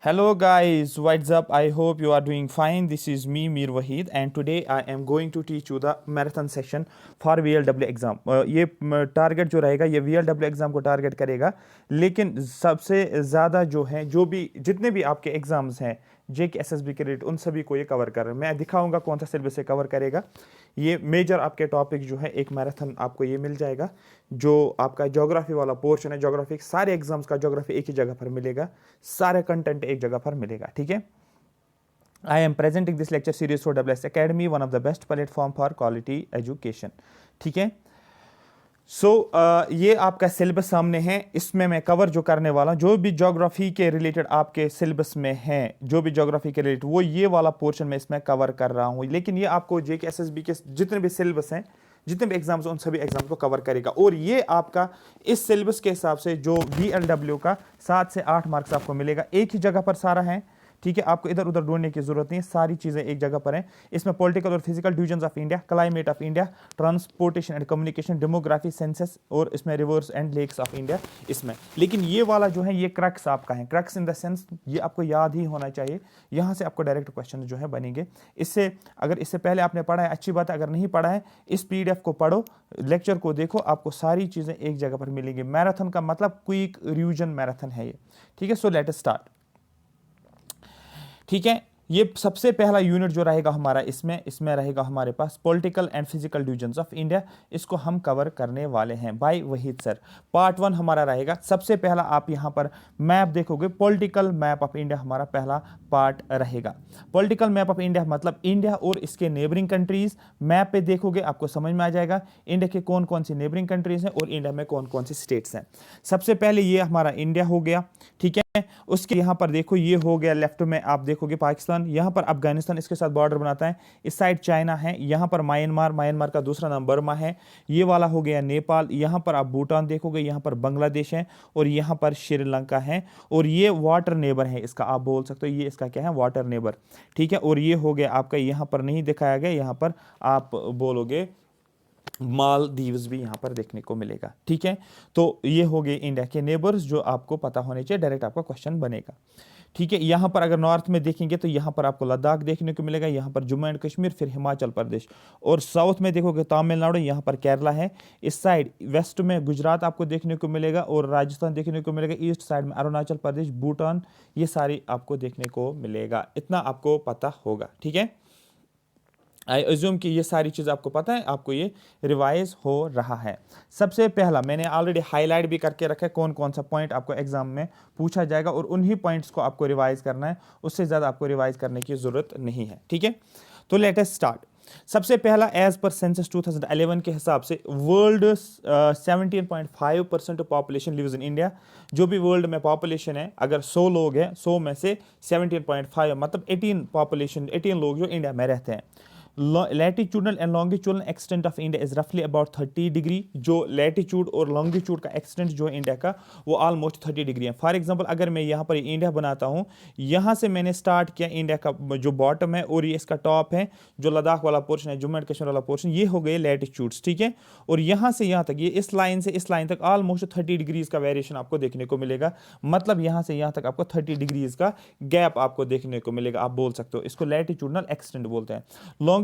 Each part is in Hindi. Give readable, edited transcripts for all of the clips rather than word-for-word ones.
Hello guys, what's up? I hope you are doing fine. This is me Mir Wahid and today I am going to teach you the marathon section for VLW exam. ये टारगेट जो रहेगा ये VLW एग्ज़ाम को टारगेट करेगा, लेकिन सबसे ज़्यादा जो है जितने भी आपके एग्ज़ाम्स हैं JK SSB के रिलेटेड उन सभी को ये कवर कर रहा है। मैं दिखाऊंगा कौन सा सिलेबस से कवर करेगा। ये मेजर आपके टॉपिक जो है एक मैराथन आपको ये मिल जाएगा। जो आपका ज्योग्राफी वाला पोर्शन है, ज्योग्राफी सारे एग्जाम्स का ज्योग्राफी एक ही जगह पर मिलेगा, सारे कंटेंट एक जगह पर मिलेगा। ठीक है, I am presenting this lecture series for WS Academy, one of the best platform for quality education. ठीक है, ये आपका सिलेबस सामने है। इसमें मैं कवर जो करने वाला हूं, जो भी ज्योग्राफी के रिलेटेड आपके सिलेबस में है, जो भी ज्योग्राफी के रिलेटेड वो ये वाला पोर्शन में इसमें कवर कर रहा हूं। लेकिन ये आपको JK SSB के जितने भी सिलेबस हैं, जितने भी एग्जाम्स उन सभी एग्जाम्स को कवर करेगा। और ये आपका इस सिलेबस के हिसाब से जो VLW का 7 से 8 मार्क्स आपको मिलेगा, एक ही जगह पर सारा है। ठीक है, आपको इधर उधर ढूंढने की जरूरत नहीं है, सारी चीजें एक जगह पर हैं। इसमें पॉलिटिकल और physical division of India, climate of India, transportation and communication, demography, census और इसमें rivers and lakes of India इसमें। लेकिन ये वाला जो है ये क्रक्स आपका है, क्रक्स इन द सेंस ये आपको याद ही होना चाहिए। यहाँ से आपको डायरेक्ट क्वेश्चन जो है बनेंगे। अगर इससे पहले आपने पढ़ा है अच्छी बात है, अगर नहीं पढ़ा है इस PDF को पढ़ो, लेक्चर को देखो, आपको सारी चीजें एक जगह पर मिलेंगी। मैराथन का मतलब क्विक रिवीजन मैराथन है ये। ठीक है, सो लेट अस स्टार्ट। ठीक है, ये सबसे पहला यूनिट जो रहेगा हमारा इसमें रहेगा हमारे पास political and physical divisions of India. इसको हम कवर करने वाले हैं बाय वहीद सर। पार्ट 1 हमारा रहेगा। सबसे पहला आप यहां पर मैप देखोगे, पॉलिटिकल मैप ऑफ इंडिया हमारा पहला पार्ट रहेगा। पॉलिटिकल मैप ऑफ इंडिया मतलब इंडिया और इसके नेबरिंग कंट्रीज। मैप पे देखोगे आपको समझ में आ जाएगा इंडिया के कौन कौन सी नेबरिंग कंट्रीज हैं और इंडिया में कौन कौन सी स्टेट्स हैं। सबसे पहले ये हमारा इंडिया हो गया। ठीक है, उसके यहां पर देखो ये हो गया, लेफ्ट में आप देखोगे पाकिस्तान, यहां पर अफगानिस्तान इसके साथ बॉर्डर बनाता है, इस साइड चाइना है, यहां पर म्यांमार का दूसरा नाम बर्मा है, ये वाला हो गया नेपाल, यहां पर आप भूटान देखोगे, यहां पर बांग्लादेश है और यहां पर श्रीलंका है। और ये वाटर नेबर है इसका, आप बोल सकते हो ये इसका क्या है, वाटर नेबर। ठीक है, और ये हो गया आपका, यहां पर नहीं दिखाया गया, यहां पर आप बोलोगे मालदीव्स भी यहां पर देखने को मिलेगा। ठीक है, तो ये हो गए इंडिया के नेबर्स जो आपको पता होने चाहिए, डायरेक्ट आपका क्वेश्चन बनेगा। ठीक है, यहां पर अगर नॉर्थ में देखेंगे तो यहां पर आपको लद्दाख देखने को मिलेगा, यहां पर जम्मू एंड कश्मीर, फिर हिमाचल प्रदेश। और साउथ में देखोगे तमिलनाडु, यहां पर केरला है, इस साइड वेस्ट में गुजरात आपको देखने को मिलेगा और राजस्थान देखने को मिलेगा, ईस्ट साइड में अरुणाचल प्रदेश, भूटान, ये सारी आपको देखने को मिलेगा। इतना आपको पता होगा। ठीक है, आई अज्यूम कि ये सारी चीज़ आपको पता है, आपको ये रिवाइज हो रहा है। सबसे पहला मैंने ऑलरेडी हाईलाइट भी करके रखा है कौन कौन सा पॉइंट आपको एग्जाम में पूछा जाएगा और उन्हीं पॉइंट्स को आपको रिवाइज करना है, उससे ज़्यादा आपको रिवाइज करने की ज़रूरत नहीं है। ठीक है, तो लेट अस स्टार्ट। सबसे पहला एज पर सेंसस 2011 के हिसाब से world 17.5% of population lives in India. जो भी वर्ल्ड में पॉपुलेशन है, अगर 100 लोग हैं, 100 में से 17.5 मतलब 18 लोग जो इंडिया में रहते हैं। Latitudinal and longitudinal extent of India is रफली अबाउट 30 डिग्री। जो लैटिट्यूड और लॉन्गिट्यूड का एक्सटेंट जो है इंडिया का वो ऑलमोस्ट 30 डिग्री है। फॉर एग्जांपल अगर मैं यहाँ पर इंडिया बनाता हूँ, यहाँ से मैंने स्टार्ट किया इंडिया का जो बॉटम है और ये इसका टॉप है, जो लद्दाख वाला पोर्शन है, जम्मू एंड कश्मीर वाला पोर्शन, ये हो गए लैटिट्यूड्स। ठीक है, और यहाँ से यहाँ तक, ये इस लाइन से इस लाइन तक ऑलमोस्ट 30 डिग्रीज का वेरिएशन आपको देखने को मिलेगा। मतलब यहाँ से यहाँ तक आपको 30 डिग्रीज का गैप आपको देखने को मिलेगा। आप बोल सकते हो इसको लैटिट्यूडनल एक्सटेंट बोलते हैं।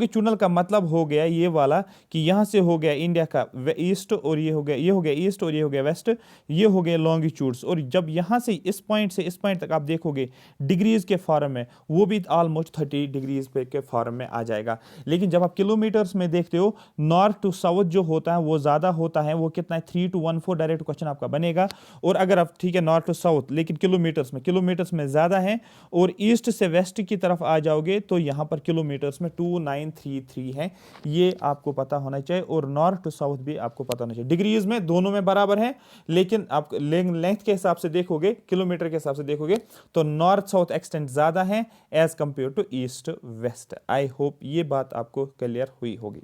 लॉन्गिट्यूडनल का मतलब हो गया ये वाला कि यहां से हो गया इंडिया का ईस्ट और ये हो गया ईस्ट और ये हो गया वेस्ट, ये हो गए लॉन्गिट्यूड्स। और जब यहां से इस पॉइंट से इस पॉइंट तक आप देखोगे डिग्रीज के फॉर्म में, वो भी ऑलमोस्ट 30 डिग्रीज पे के फॉर्म में आ जाएगा। लेकिन जब आप किलोमीटर्स में देखते हो, नॉर्थ टू साउथ जो होता है वो ज्यादा होता है, वो कितना है 3 to 14 डायरेक्ट क्वेश्चन आपका बनेगा। और अगर आप ठीक है नॉर्थ टू साउथ, लेकिन किलोमीटर्स में ज्यादा है, और ईस्ट से वेस्ट की तरफ आ जाओगे तो यहां पर किलोमीटर्स में 2933 है, ये आपको पता होना चाहिए। और नॉर्थ टू साउथ भी आपको पता होना चाहिए। डिग्रीज में दोनों में बराबर है, लेकिन आप लेंथ के हिसाब से देखोगे, किलोमीटर के हिसाब से देखोगे तो नॉर्थ साउथ एक्सटेंट ज्यादा है as compare to east west. I hope ये बात आपको क्लियर हुई होगी।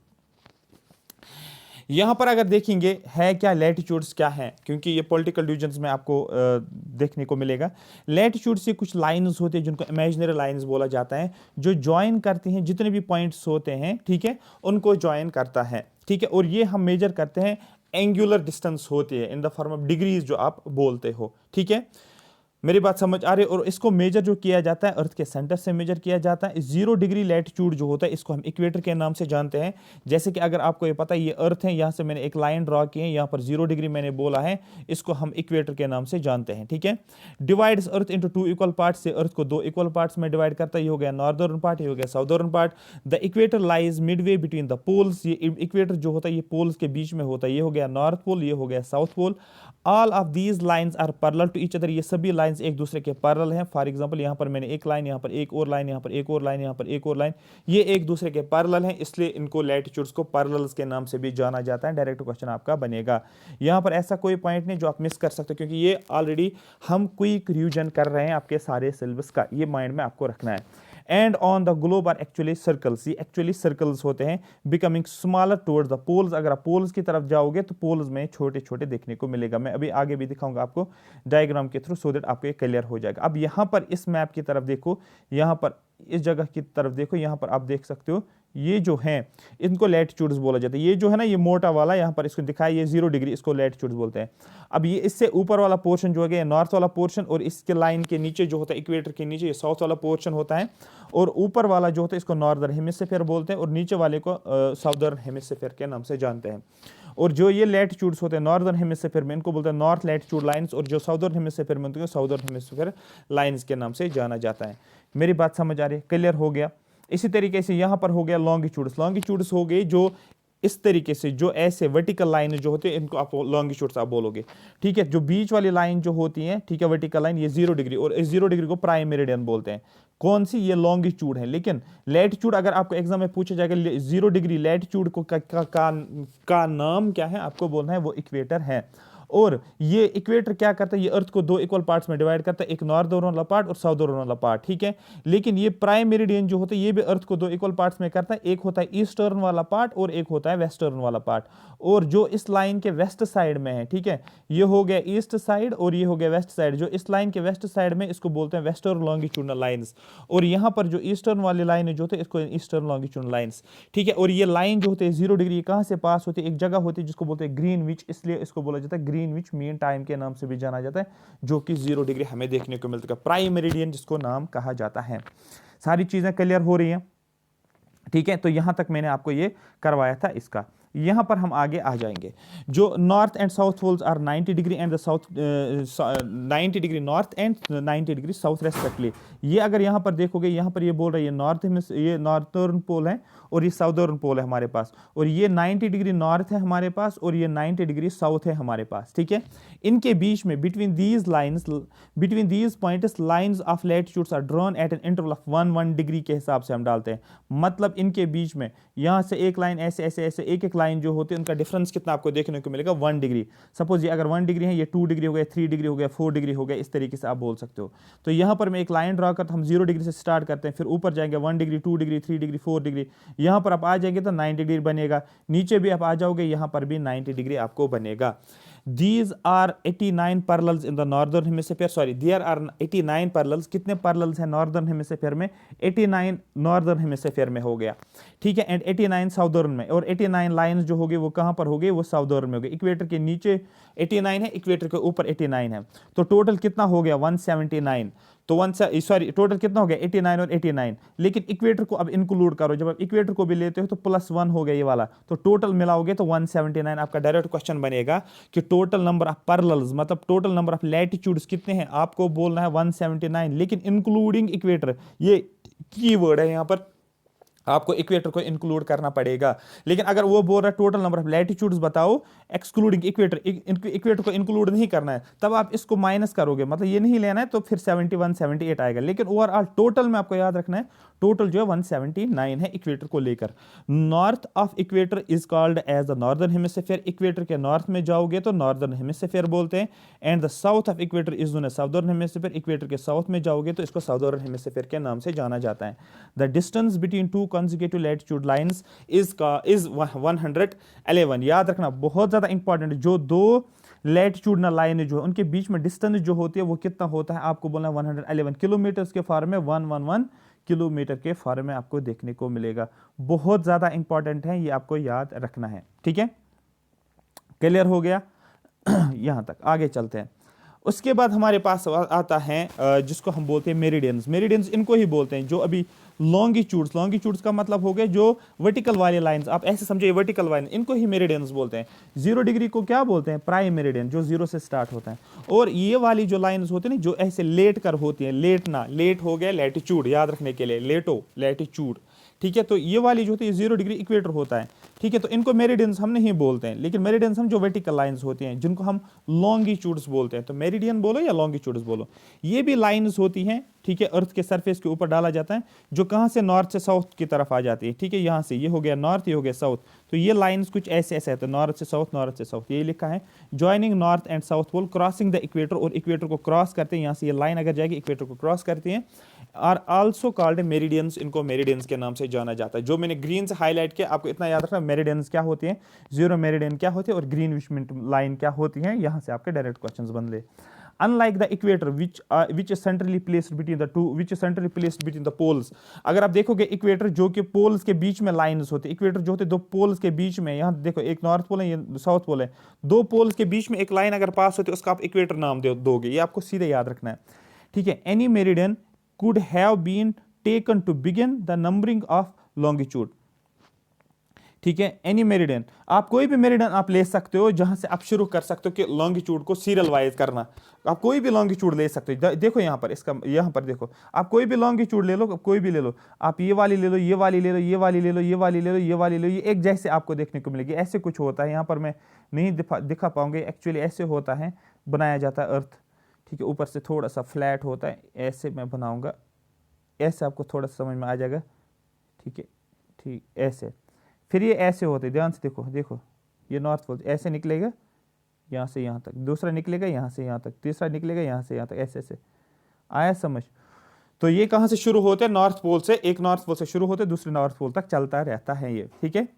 यहां पर अगर देखेंगे है क्या, लैटिट्यूड्स क्या है, क्योंकि ये पॉलिटिकल डिवीजन्स में आपको देखने को मिलेगा। लैटिट्यूड से कुछ लाइंस होते हैं जिनको इमेजिनरी लाइंस बोला जाता है, जो ज्वाइन करते हैं जितने भी पॉइंट्स होते हैं, ठीक है, उनको ज्वाइन करता है। ठीक है, और ये हम मेजर करते हैं एंगुलर डिस्टेंस होती है in the form of degrees जो आप बोलते हो। ठीक है, मेरी बात समझ आ रही है। और इसको मेजर जो किया जाता है अर्थ के सेंटर से मेजर किया जाता है। 0 डिग्री लैटिट्यूड जो होता है इसको हम इक्वेटर के नाम से जानते हैं। जैसे कि अगर आपको ये पता है ये अर्थ है, यहाँ से मैंने एक लाइन ड्रॉ की है, यहाँ पर 0 डिग्री मैंने बोला है, इसको हम इक्वेटर के नाम से जानते हैं। ठीक है, डिवाइड्स अर्थ इंटू 2 इक्वल पार्ट्स, से अर्थ को 2 इक्वल पार्ट्स में डिवाइड करता है। ये हो गया नॉर्दर्न पार्ट, ये हो गया southern part. The equator lies midway between the poles, ये इक्वेटर जो होता है ये पोल्स के बीच में होता है। ये हो गया नॉर्थ पोल, ये हो गया south pole. All of these lines are parallel to each other, ये सभी लाइंस एक दूसरे के पैरेलल हैं। फॉर एग्जांपल यहाँ पर मैंने एक लाइन, यहाँ पर एक और लाइन, यहाँ पर एक और लाइन, यहाँ पर एक और लाइन, ये एक दूसरे के पैरेलल हैं, इसलिए इनको लैटिट्यूड्स को पैरेलल्स के नाम से भी जाना जाता है। डायरेक्ट क्वेश्चन आपका बनेगा। यहाँ पर ऐसा कोई पॉइंट नहीं जो आप मिस कर सकते, क्योंकि ये ऑलरेडी हम क्विक रिवीजन कर रहे हैं आपके सारे सिलेबस का, ये माइंड में आपको रखना है। And on the globe are actually circles, ये एक्चुअली सर्कल्स होते हैं। Becoming smaller towards the poles, अगर आप पोल्स की तरफ जाओगे तो पोल्स में छोटे छोटे देखने को मिलेगा। मैं अभी आगे भी दिखाऊंगा आपको डायग्राम के थ्रू, सो दैट आपको ये क्लियर हो जाएगा। अब यहाँ पर इस मैप की तरफ देखो, यहाँ पर इस जगह की तरफ देखो, यहाँ पर आप देख सकते हो ये जो है इनको लैटिट्यूड्स बोला जाता है। ये जो है ना ये मोटा वाला यहाँ पर इसको दिखाया, ये 0 डिग्री, इसको लैटिट्यूड्स बोलते हैं। अब ये इससे ऊपर वाला पोर्शन जो है नॉर्थ वाला पोर्शन, और इसके लाइन के नीचे जो होता है इक्वेटर के नीचे ये साउथ वाला पोर्शन होता है। और ऊपर वाला जो होता है इसको नॉर्दर्न हेमिस्फीयर बोलते हैं, और नीचे वाले को साउदर्न हेमिस्फीयर के नाम से जानते हैं। और जो ये लैटिट्यूड्स होते हैं नॉर्दर्न हेमिस्फीयर में, इनको बोलते हैं नॉर्थ लैटिट्यूड लाइंस, और जो साउदर्न हेमिस्फीयर में होते हैं साउदर्न हेमिस्फीयर लाइंस के नाम से जाना जाता है। मेरी बात समझ आ रही है? क्लियर हो गया। इसी तरीके से यहाँ पर हो गया लॉन्गिट्यूड्स, लॉन्गिट्यूड्स हो गए जो इस तरीके से, जो ऐसे वर्टिकल लाइन जो होती है इनको आप लॉन्गिट्यूड्स आप बोलोगे। ठीक है, जो बीच वाली लाइन जो होती है, ठीक है, वर्टिकल लाइन, ये 0 डिग्री, और इस 0 डिग्री को प्राइम मेरिडियन बोलते हैं। कौन सी? ये लॉन्गिट्यूड है। लेकिन लैटिट्यूड अगर आपको एग्जाम में पूछा जाएगा 0 डिग्री लैटिट्यूड को का नाम क्या है, आपको बोलना है वो इक्वेटर है। और ये इक्वेटर क्या करता है, ये अर्थ को 2 इक्वल पार्ट्स में डिवाइड करता है, एक नॉर्दर्न वाला पार्ट और साउदर्न वाला पार्ट। ठीक है, लेकिन ये प्राइम मेरिडियन जो होता है ये भी अर्थ को 2 इक्वल पार्ट्स में करता है, एक होता है ईस्टर्न वाला पार्ट और एक होता है वेस्टर्न वाला पार्ट। और जो इस लाइन के वेस्ट साइड में है, ठीक है, ये हो गया ईस्ट साइड और ये हो गया वेस्ट साइड। जो इस लाइन के वेस्ट साइड में इसको बोलते हैं वेस्टर्न लॉन्गिट्यूडनल लाइंस, और यहाँ पर जो ईस्टर्न वाली लाइन जो होती है इसको ईस्टर्न लॉन्गिट्यूडनल लाइंस। ठीक है, और ये लाइन जो होती है 0 डिग्री कहाँ से पास होती है, एक जगह होती है जिसको बोलते हैं ग्रीनविच, इसलिए इसको बोला जाता है ग्रीनविच मीन टाइम के नाम से भी जाना जाता है, जो कि 0 डिग्री हमें देखने को मिलता है, प्राइम मेरिडियन जिसको नाम कहा जाता है। सारी चीजें क्लियर हो रही हैं? ठीक है, तो यहां तक मैंने आपको ये करवाया था इसका। यहां पर हम आगे आ जाएंगे। जो north and south poles are 90 degree and the south 90 degree north and 90 degree south respectively. ये अगर यहां पर देखोगे, यहां पर ये बोल रहा है ये नॉर्थर्न पोल है और ये साउदर्न पोल है हमारे पास, और ये 90 डिग्री नॉर्थ है हमारे पास और ये 90 डिग्री साउथ है हमारे पास। ठीक है, इनके बीच में between these points lines of latitudes are drawn at an interval of 1 degree के हिसाब से हम डालते हैं। मतलब इनके बीच में यहां से एक लाइन ऐसे ऐसे ऐसे एक लाइन जो होती है उनका डिफरेंस कितना आपको देखने को मिलेगा, 1 डिग्री। सपोज ये अगर 1 डिग्री है, ये 2 डिग्री हो गया, 3 डिग्री हो गया, 4 डिग्री हो गया, इस तरीके से आप बोल सकते हो। तो यहां पर मैं एक लाइन ड्रॉ करता हूं, हम 0 डिग्री से स्टार्ट करते हैं, फिर ऊपर जाएंगे 1 डिग्री, 2 डिग्री, 3 डिग्री, 4 डिग्री। यहां पर आप आ जाएंगे तो 90 डिग्री बनेगा, नीचे भी आप आ जाओगे यहां पर भी 90 डिग्री आपको बनेगा। These are 89 parallels in the northern hemisphere. Sorry, there are 89 parallels. कितने parallels हैं नॉर्दर्न हेमिस्फीयर में? 89 नॉर्दर्न हेमिस्फीयर में हो गया। ठीक है, एंड 89 साउदर्न में, और 89 लाइंस जो होगी वो कहां पर होगी, वो साउदर्न में होगी। इक्वेटर के नीचे 89 है, इक्वेटर के ऊपर 89 है, तो टोटल कितना हो गया 179। तो टोटल कितना हो गया 89 और 89। लेकिन इक्वेटर को अब इंक्लूड करो, जब आप इक्वेटर को भी लेते हो तो +1 हो गया ये वाला, तो टोटल मिलाओगे तो 179। आपका डायरेक्ट क्वेश्चन बनेगा कि टोटल नंबर ऑफ पैरेलल्स, मतलब टोटल नंबर ऑफ लैटिट्यूड्स कितने हैं, आपको बोलना है 179, लेकिन इंक्लूडिंग इक्वेटर। ये कीवर्ड है, यहां पर आपको इक्वेटर को इंक्लूड करना पड़ेगा। लेकिन अगर वो बोल रहा है टोटल नंबर ऑफ लैटिट्यूड्स बताओ एक्सक्लूडिंग इक्वेटर, इक्वेटर को इंक्लूड नहीं करना है, तब आप इसको माइनस करोगे, मतलब ये नहीं लेना है, तो फिर 71 78 आएगा। लेकिन ओवरऑल टोटल में आपको याद रखना है, टोटल जो है 179 है इक्वेटर को लेकर। North of equator is called as the northern hemisphere. Equator के नॉर्थ में जाओगे तो नॉर्दर्न हेमिस्फीयर बोलते हैं, and the south of equator is known as southern hemisphere. Equator के साउथ में जाओगे तो इसको साउदर्न हेमिस्फीयर के नाम से जाना जाता है। The distance between two consecutive latitude lines is 111। याद रखना, बहुत ज्यादा इंपॉर्टेंट, जो दो लैटिट्यूडनल लाइन जो है उनके बीच में डिस्टेंस जो होती है वो कितना होता है, आपको बोलना 111 किलोमीटर के फॉर्म में, 111 किलोमीटर के फॉर्म में आपको देखने को मिलेगा। बहुत ज्यादा इंपॉर्टेंट है, ये आपको याद रखना है। ठीक है, क्लियर हो गया? यहां तक आगे चलते हैं। उसके बाद हमारे पास आता है जिसको हम बोलते हैं मेरिडियंस। मेरिडियंस इनको ही बोलते हैं जो अभी लॉन्गिट्यूड्स, लॉन्गिट्यूड्स का मतलब हो गया जो वर्टिकल वाले लाइंस, आप ऐसे समझिए वर्टिकल लाइन, इनको ही मेरिडियंस बोलते हैं। 0 डिग्री को क्या बोलते हैं? प्राइम मेरिडियन, जो 0 से स्टार्ट होता है। और ये वाली जो लाइंस होती है ना जो ऐसे लेट कर होती है, लेटना, लेट हो गया लैटिट्यूड, याद रखने के लिए लेटो लैटिट्यूड, ठीक है। तो ये वाली जो होती है 0 डिग्री इक्वेटर होता है, ठीक है। तो इनको मेरिडियंस हम नहीं बोलते हैं, लेकिन मेरिडियंस हम जो वर्टिकल लाइंस होती हैं जिनको हम लॉन्गिट्यूड्स बोलते हैं। तो मेरिडियन बोलो या लॉन्गिट्यूड्स बोलो, ये भी लाइंस होती हैं, ठीक है, अर्थ के सरफेस के ऊपर डाला जाता है, जो कहाँ से नॉर्थ से साउथ की तरफ आ जाती है, ठीक है। यहाँ से ये हो गया नॉर्थ, ये हो गया साउथ। तो ये लाइंस कुछ ऐसे ऐसे है, तो नॉर्थ से साउथ, नॉर्थ से साउथ, ये लिखा है joining north and south pole crossing the equator, और इक्वेटर को क्रॉस करते हैं। यहाँ से ये लाइन अगर जाएगी इक्वेटर को क्रॉस करती है, आर आल्सो कॉल्ड मेरिडियंस, इनको मेरिडियंस के नाम से जाना जाता है। जो मैंने ग्रीन से हाईलाइट किया, आपको इतना याद रखना मेरिडियंस क्या होती है, 0 मेरिडियन क्या होती है और ग्रीनविच लाइन क्या होती है। यहाँ से आपके डायरेक्ट क्वेश्चंस बन ले। Unlike the equator, which is centrally placed between the two, which is centrally placed between the poles. अगर आप देखोगे इक्वेटर जो कि पोल्स के बीच में लाइंस होते हैं, इक्वेटर जो होते हैं दो पोल्स के बीच में, यहाँ देखो एक नॉर्थ पोल है, ये साउथ पोल है, दो पोल्स के बीच में एक लाइन अगर पास होती है उसका आप इक्वेटर नाम दोगे, ये आपको सीधे याद रखना है, ठीक है। Any meridian could have been taken to begin the numbering of longitude, ठीक है। एनी मेरिडियन, आप कोई भी मेरिडियन आप ले सकते हो जहां से आप शुरू कर सकते हो कि लॉन्गिट्यूड को सीरियल वाइज करना। आप कोई भी लॉन्गिट्यूड ले सकते हो, देखो यहाँ पर, इसका यहाँ पर देखो, आप कोई भी लॉन्गिट्यूड ले लो, कोई भी ले लो, आप ये वाली ले लो, ये वाली ले लो, ये वाली ले लो, ये वाली ले लो, ये वाली ले लो, ये एक जैसे आपको देखने को मिलेगी। ऐसे कुछ होता है, यहाँ पर मैं नहीं दिखा पाऊंगी, एक्चुअली ऐसे होता है, बनाया जाता है अर्थ, ठीक है। ऊपर से थोड़ा सा फ्लैट होता है, ऐसे मैं बनाऊंगा, ऐसे आपको थोड़ा सा समझ में आ जाएगा, ठीक है, ठीक ऐसे। फिर ये ऐसे होते, ध्यान से देखो, देखो ये नॉर्थ पोल ऐसे निकलेगा, यहाँ से यहाँ तक, दूसरा निकलेगा यहाँ से यहाँ तक, तीसरा निकलेगा यहाँ से यहाँ तक, ऐसे ऐसे आया समझ। तो ये कहाँ से शुरू होते हैं? नॉर्थ पोल से, एक नॉर्थ पोल से शुरू होते दूसरे नॉर्थ पोल तक चलता रहता है ये, ठीक है।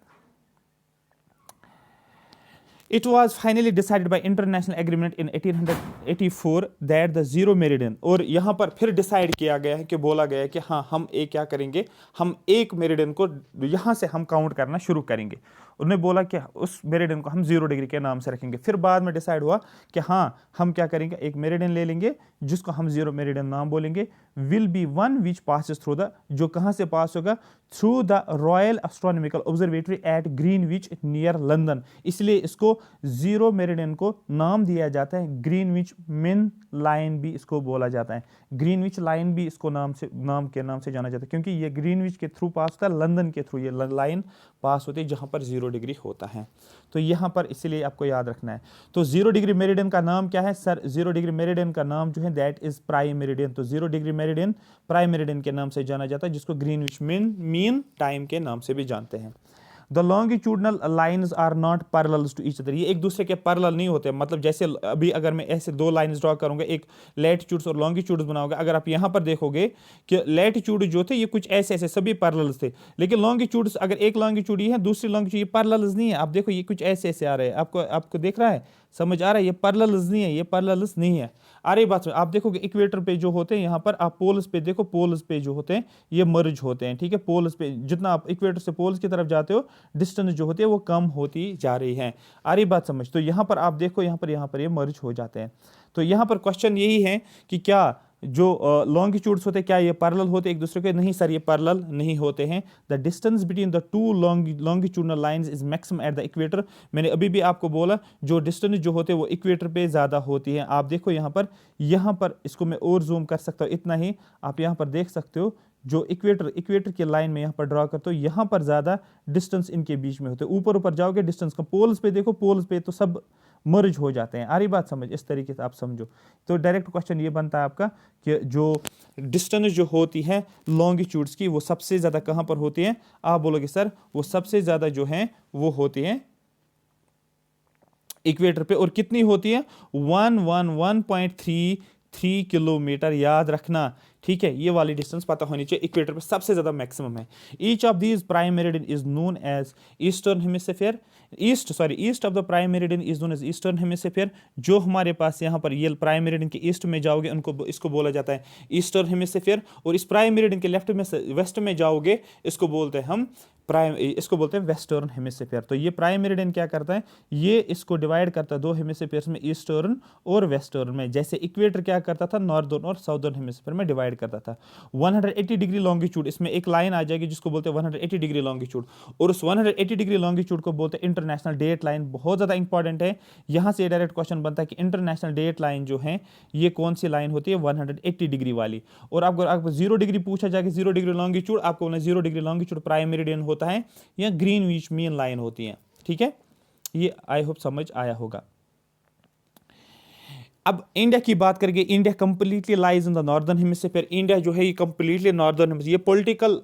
It was finally decided by international agreement in 1884 that the 0 meridian, और यहाँ पर फिर डिसाइड किया गया है कि बोला गया है कि हाँ हम एक क्या करेंगे, हम एक मेरिडियन को यहाँ से हम काउंट करना शुरू करेंगे। उन्होंने बोला कि उस मेरिडियन को हम 0 डिग्री के नाम से रखेंगे। फिर बाद में डिसाइड हुआ कि हाँ हम क्या करेंगे, एक मेरिडियन ले लेंगे जिसको हम 0 मेरिडियन नाम बोलेंगे। Will be one which passes through the, जो कहाँ से पास होगा, through the royal astronomical observatory at Greenwich near London. इसलिए इसको 0 मेरिडियन को नाम दिया जाता है ग्रीनविच मेन लाइन भी इसको बोला जाता है, ग्रीनविच लाइन भी इसको नाम के नाम से जाना जाता है, क्योंकि ये ग्रीनविच के थ्रू पास होता है, लंदन के थ्रू ये लाइन पास होती है जहां पर 0 डिग्री होता है। तो यहां पर इसलिए आपको याद रखना है। तो 0 डिग्री मेरिडियन का नाम क्या है सर? 0 डिग्री मेरिडियन का नाम जो है दैट इज प्राइम मेरिडियन। तो 0 डिग्री मेरिडियन प्राइम मेरिडियन के नाम से जाना जाता है, जिसको ग्रीनविच मीन टाइम के नाम से भी जानते हैं। The longitudinal lines are not parallels to each other, ये एक दूसरे के पैरेलल नहीं होते। मतलब जैसे अभी अगर मैं ऐसे दो लाइन्स ड्रॉ करूंगा, एक लैटिट्यूड्स और लॉन्गिट्यूड्स बनाऊंगा, अगर आप यहाँ पर देखोगे कि लैटिट्यूड जो थे ये कुछ ऐसे ऐसे सभी पैरेलल्स थे, लेकिन लॉन्गिट्यूड्स अगर एक लॉन्गिट्यूड ये है दूसरी लॉन्गिट्यूड, ये पैरेलल्स नहीं है। आप देखो ये कुछ ऐसे ऐसे आ रहे हैं, आपको देख रहा है, समझ आ रहा है, ये पैरेलल्स नहीं है, ये पैरेलल्स नहीं है। अरे बात आप देखोगे इक्वेटर पे जो होते हैं, यहाँ पर आप पोल्स पे देखो, पोल्स पे जो होते हैं ये मर्ज होते हैं, ठीक है। पोल्स पे जितना आप इक्वेटर से पोल्स की तरफ जाते हो, डिस्टेंस जो होती है वो कम होती जा रही है। अरे बात समझ। तो यहाँ पर आप देखो, यहाँ पर ये मर्ज हो जाते हैं। तो यहाँ पर क्वेश्चन यही है कि क्या जो लॉन्गिट्यूड्स होते हैं क्या ये पैरेलल होते एक दूसरे के? नहीं सर, ये पैरेलल नहीं होते हैं। The distance between the to longitudinal lines is maximum at the equator. मैंने अभी भी आपको बोला जो डिस्टेंस जो होते हैं वो इक्वेटर पे ज़्यादा होती है। आप देखो यहाँ पर इसको मैं और जूम कर सकता हूँ, इतना ही आप यहाँ पर देख सकते हो। जो इक्वेटर की लाइन में यहाँ पर ड्रॉ करते हो, यहाँ पर ज़्यादा डिस्टेंस इनके बीच में होते हैं। ऊपर जाओगे डिस्टेंस का, पोल्स पे देखो, पोल्स पे तो सब मर्ज हो जाते हैं। आ रही बात समझ? इस तरीके से आप समझो। तो डायरेक्ट क्वेश्चन ये बनता है आपका कि जो डिस्टेंस जो होती है लॉन्गिट्यूड्स की वो सबसे ज़्यादा कहाँ पर होती है? आप बोलोगे सर वो सबसे ज़्यादा जो है वो होती है इक्वेटर पे। और कितनी होती है? 111.33 किलोमीटर। याद रखना ठीक है, ये वाली डिस्टेंस पता होनी चाहिए, इक्वेटर पे सबसे ज़्यादा मैक्सिमम है। Each of these prime meridian is known as eastern hemisphere, east of the prime meridian is known as eastern hemisphere. जो हमारे पास यहाँ पर ये प्राइम मेरिडियन के ईस्ट में जाओगे उनको इसको बोला जाता है ईस्टर्न हेमिस्फीयर, और इस प्राइम मेरिडियन के लेफ्ट में वेस्ट में जाओगे इसको बोलते हैं हम इसको बोलते हैं वेस्टर्न हेमिस्फीयर। तो ये प्राइम मेरिडियन क्या करता है, ये इसको डिवाइड करता है दो हेमिस्फीयर्स में, ईस्टर्न और वेस्टर्न में। जैसे इक्वेटर क्या करता था, नॉर्दर्न और साउदर्न हेमिस्फीयर में डिवाइड करता था। 180 डिग्री लॉन्गिट्यूड, इसमें एक लाइन आ जाएगी जिसको बोलते हैं 180 डिग्री लॉन्गिट्यूड, और उस 180 डिग्री लॉन्गिट्यूड को बोलते हैं इंटरनेशनल डेट लाइन। बहुत ज़्यादा इंपॉर्टेंट है, यहाँ से डायरेक्ट क्वेश्चन बनता है कि इंटरनेशनल डेट लाइन जो है ये कौन सी लाइन होती है, 180 डिग्री वाली। और आपको 0 डिग्री पूछा जाए, 0 डिग्री लॉन्गिट्यूड, आपको बोलना 0 डिग्री लॉन्गिट्यूड प्राइम मेरिडियन होता है या ग्रीनविच मीन लाइन होती है। ठीक है, ये आई होप समझ आया होगा। अब इंडिया की बात करेंगे, India completely lies in the northern hemisphere. India जो है ये कंप्लीटली नॉर्दर्न हेमिस्फीयर, ये पॉलिटिकल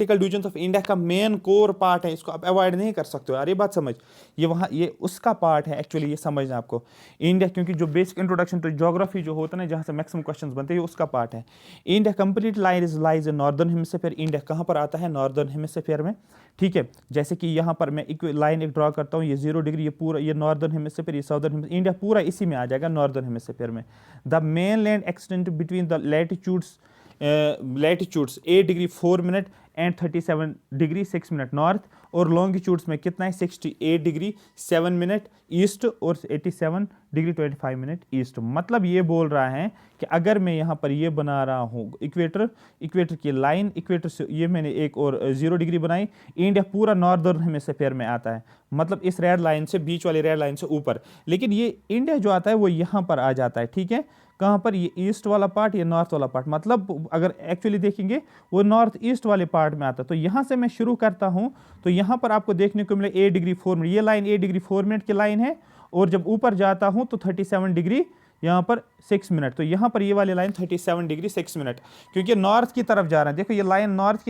डिवीजन ऑफ इंडिया का मेन कोर पार्ट है, इसको आप अवॉइड नहीं कर सकते हो यार, ये बात समझ, ये वहाँ ये उसका पार्ट है एक्चुअली, ये समझना आपको। इंडिया क्योंकि जो बेसिक इंट्रोडक्शन टू ज्योग्राफी जो होता है ना, जहाँ से मैक्सिमम क्वेश्चंस बनते हैं, ये उसका पार्ट है। India complete lies in northern hemisphere. India कहाँ पर आता है, नॉर्दर्न हेमिस्फीयर में। ठीक है, जैसे कि यहाँ पर मैं लाइन एक ड्रॉ करता हूँ, ये 0 डिग्री, ये पूरा ये नॉर्दर्न हेमिस्फीयर, ये साउदर्न हेमिस्फीयर, इंडिया पूरा इसी में आ जाएगा, नॉर्दर्न हेमिस्फीयर में। The main land extend between the latitudes 8 degree 4 minute and 37 degree 6 minute north, और लॉन्गिट्यूड्स में कितना है, 68 डिग्री 7 मिनट ईस्ट और 87 डिग्री 25 मिनट ईस्ट। मतलब ये बोल रहा है कि अगर मैं यहाँ पर ये बना रहा हूँ इक्वेटर की लाइन, इक्वेटर से ये मैंने एक और 0 डिग्री बनाई, इंडिया पूरा नॉर्दर्न हेमिस्फीयर में आता है, मतलब इस रेड लाइन से, बीच वाली रेड लाइन से ऊपर। लेकिन ये इंडिया जो आता है वो यहाँ पर आ जाता है। ठीक है, कहाँ पर, ये ईस्ट वाला पार्ट, ये नॉर्थ वाला पार्ट, मतलब अगर एक्चुअली देखेंगे वो नॉर्थ ईस्ट वाले पार्ट में आता है। तो यहाँ से मैं शुरू करता हूँ, तो यहाँ पर आपको देखने को मिले 8 डिग्री 4 मिनट, ये लाइन 8 डिग्री 4 मिनट की लाइन है, और जब ऊपर जाता हूँ तो 37 डिग्री यहाँ पर 6 मिनट। तो यहाँ पर ये वाली लाइन 37 डिग्री 6 मिनट, क्योंकि नॉर्थ की तरफ जा रहे हैं। देखो ये लाइन नॉर्थ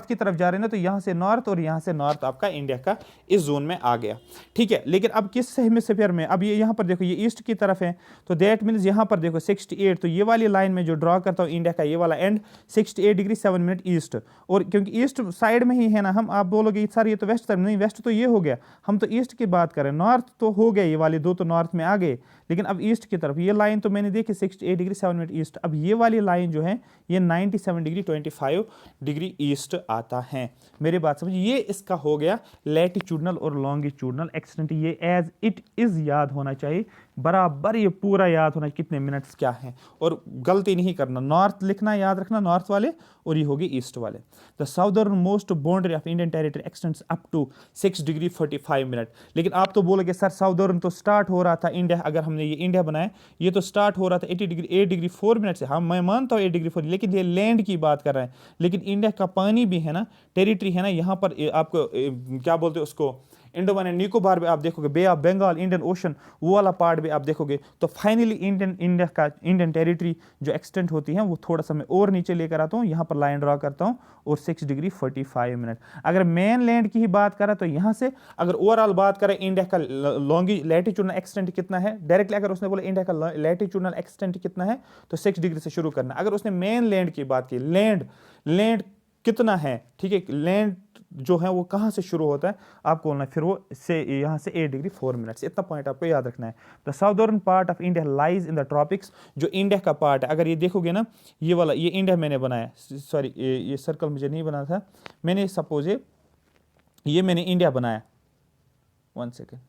की तरफ जा रहे हैं ना, तो यहाँ से नॉर्थ और यहाँ से नॉर्थ आपका इंडिया का इस जोन में आ गया। ठीक है, लेकिन अब किस हेमिस्फीयर में, अब ये यहाँ पर देखो ये ईस्ट की तरफ है, तो दैट मीन्स यहाँ पर देखो 68, तो ये वाली लाइन में जो ड्रॉ करता हूँ इंडिया का ये वाला एंड 68 डिग्री 7 मिनट ईस्ट। और क्योंकि ईस्ट साइड में ही है ना, हम आप बोलोगे सर ये तो वेस्ट तरफ, नहीं, वेस्ट तो ये हो गया, हम तो ईस्ट की बात करें, नॉर्थ तो हो गए, ये वाले दो तो नॉर्थ में आ गए, लेकिन अब ईस्ट की तरफ ये लाइन तो मैंने देखी 68 डिग्री 7 मिनट ईस्ट। अब ये वाली लाइन जो है ये 97 डिग्री 25 डिग्री ईस्ट आता है। मेरी बात समझिए, ये इसका हो गया लैटिट्यूडनल और लॉन्गिट्यूडनल एक्सटेंट। ये एज इट इज याद होना चाहिए, बराबर ये पूरा याद होना कितने मिनट्स क्या हैं, और गलती नहीं करना, नॉर्थ लिखना याद रखना, नॉर्थ वाले, और ये होगी ईस्ट वाले। The southern most boundary of Indian territory extends up to 6 degree 45 minute. लेकिन आप तो बोलोगे सर साउदर्न तो स्टार्ट हो रहा था इंडिया, अगर हमने ये इंडिया बनाया ये तो स्टार्ट हो रहा था 8 डिग्री 4 मिनट से। हाँ मैं मानता हूँ 8 डिग्री 4, लेकिन ये लैंड की बात कर रहे हैं, लेकिन इंडिया का पानी भी है ना, टेरिटरी है ना, यहाँ पर आपको क्या बोलते हैं उसको, अंडमान एंड निकोबार भी आप देखोगे, बे ऑफ बंगाल, इंडियन ओशन, वो वाला पार्ट भी आप देखोगे। तो फाइनली इंडियन टेरिटरी जो एक्सटेंट होती है वो थोड़ा सा मैं और नीचे लेकर आता हूँ, यहाँ पर लाइन ड्रॉ करता हूँ, और 6 डिग्री 45 मिनट। अगर मेन लैंड की ही बात करें तो यहाँ से, अगर ओवरऑल बात करें इंडिया का लैटिट्यूडनल एक्सटेंट कितना है, डायरेक्टली अगर उसने बोला इंडिया का लैटिट्यूडनल एक्सटेंट कितना है, तो 6 डिग्री से शुरू करना। अगर उसने मेन लैंड की बात की, लैंड कितना है, ठीक है, लैंड जो है वो कहाँ से शुरू होता है आपको बोलना है, फिर वो से यहाँ से 8 डिग्री 4 मिनट, इतना पॉइंट आपको याद रखना है। The southern part of India lies in the tropics. जो इंडिया का पार्ट है, अगर ये देखोगे ना, ये वाला, ये इंडिया मैंने बनाया, सॉरी ये सर्कल मुझे नहीं बनाना था, मैंने सपोज ये मैंने इंडिया बनाया, 1 सेकेंड,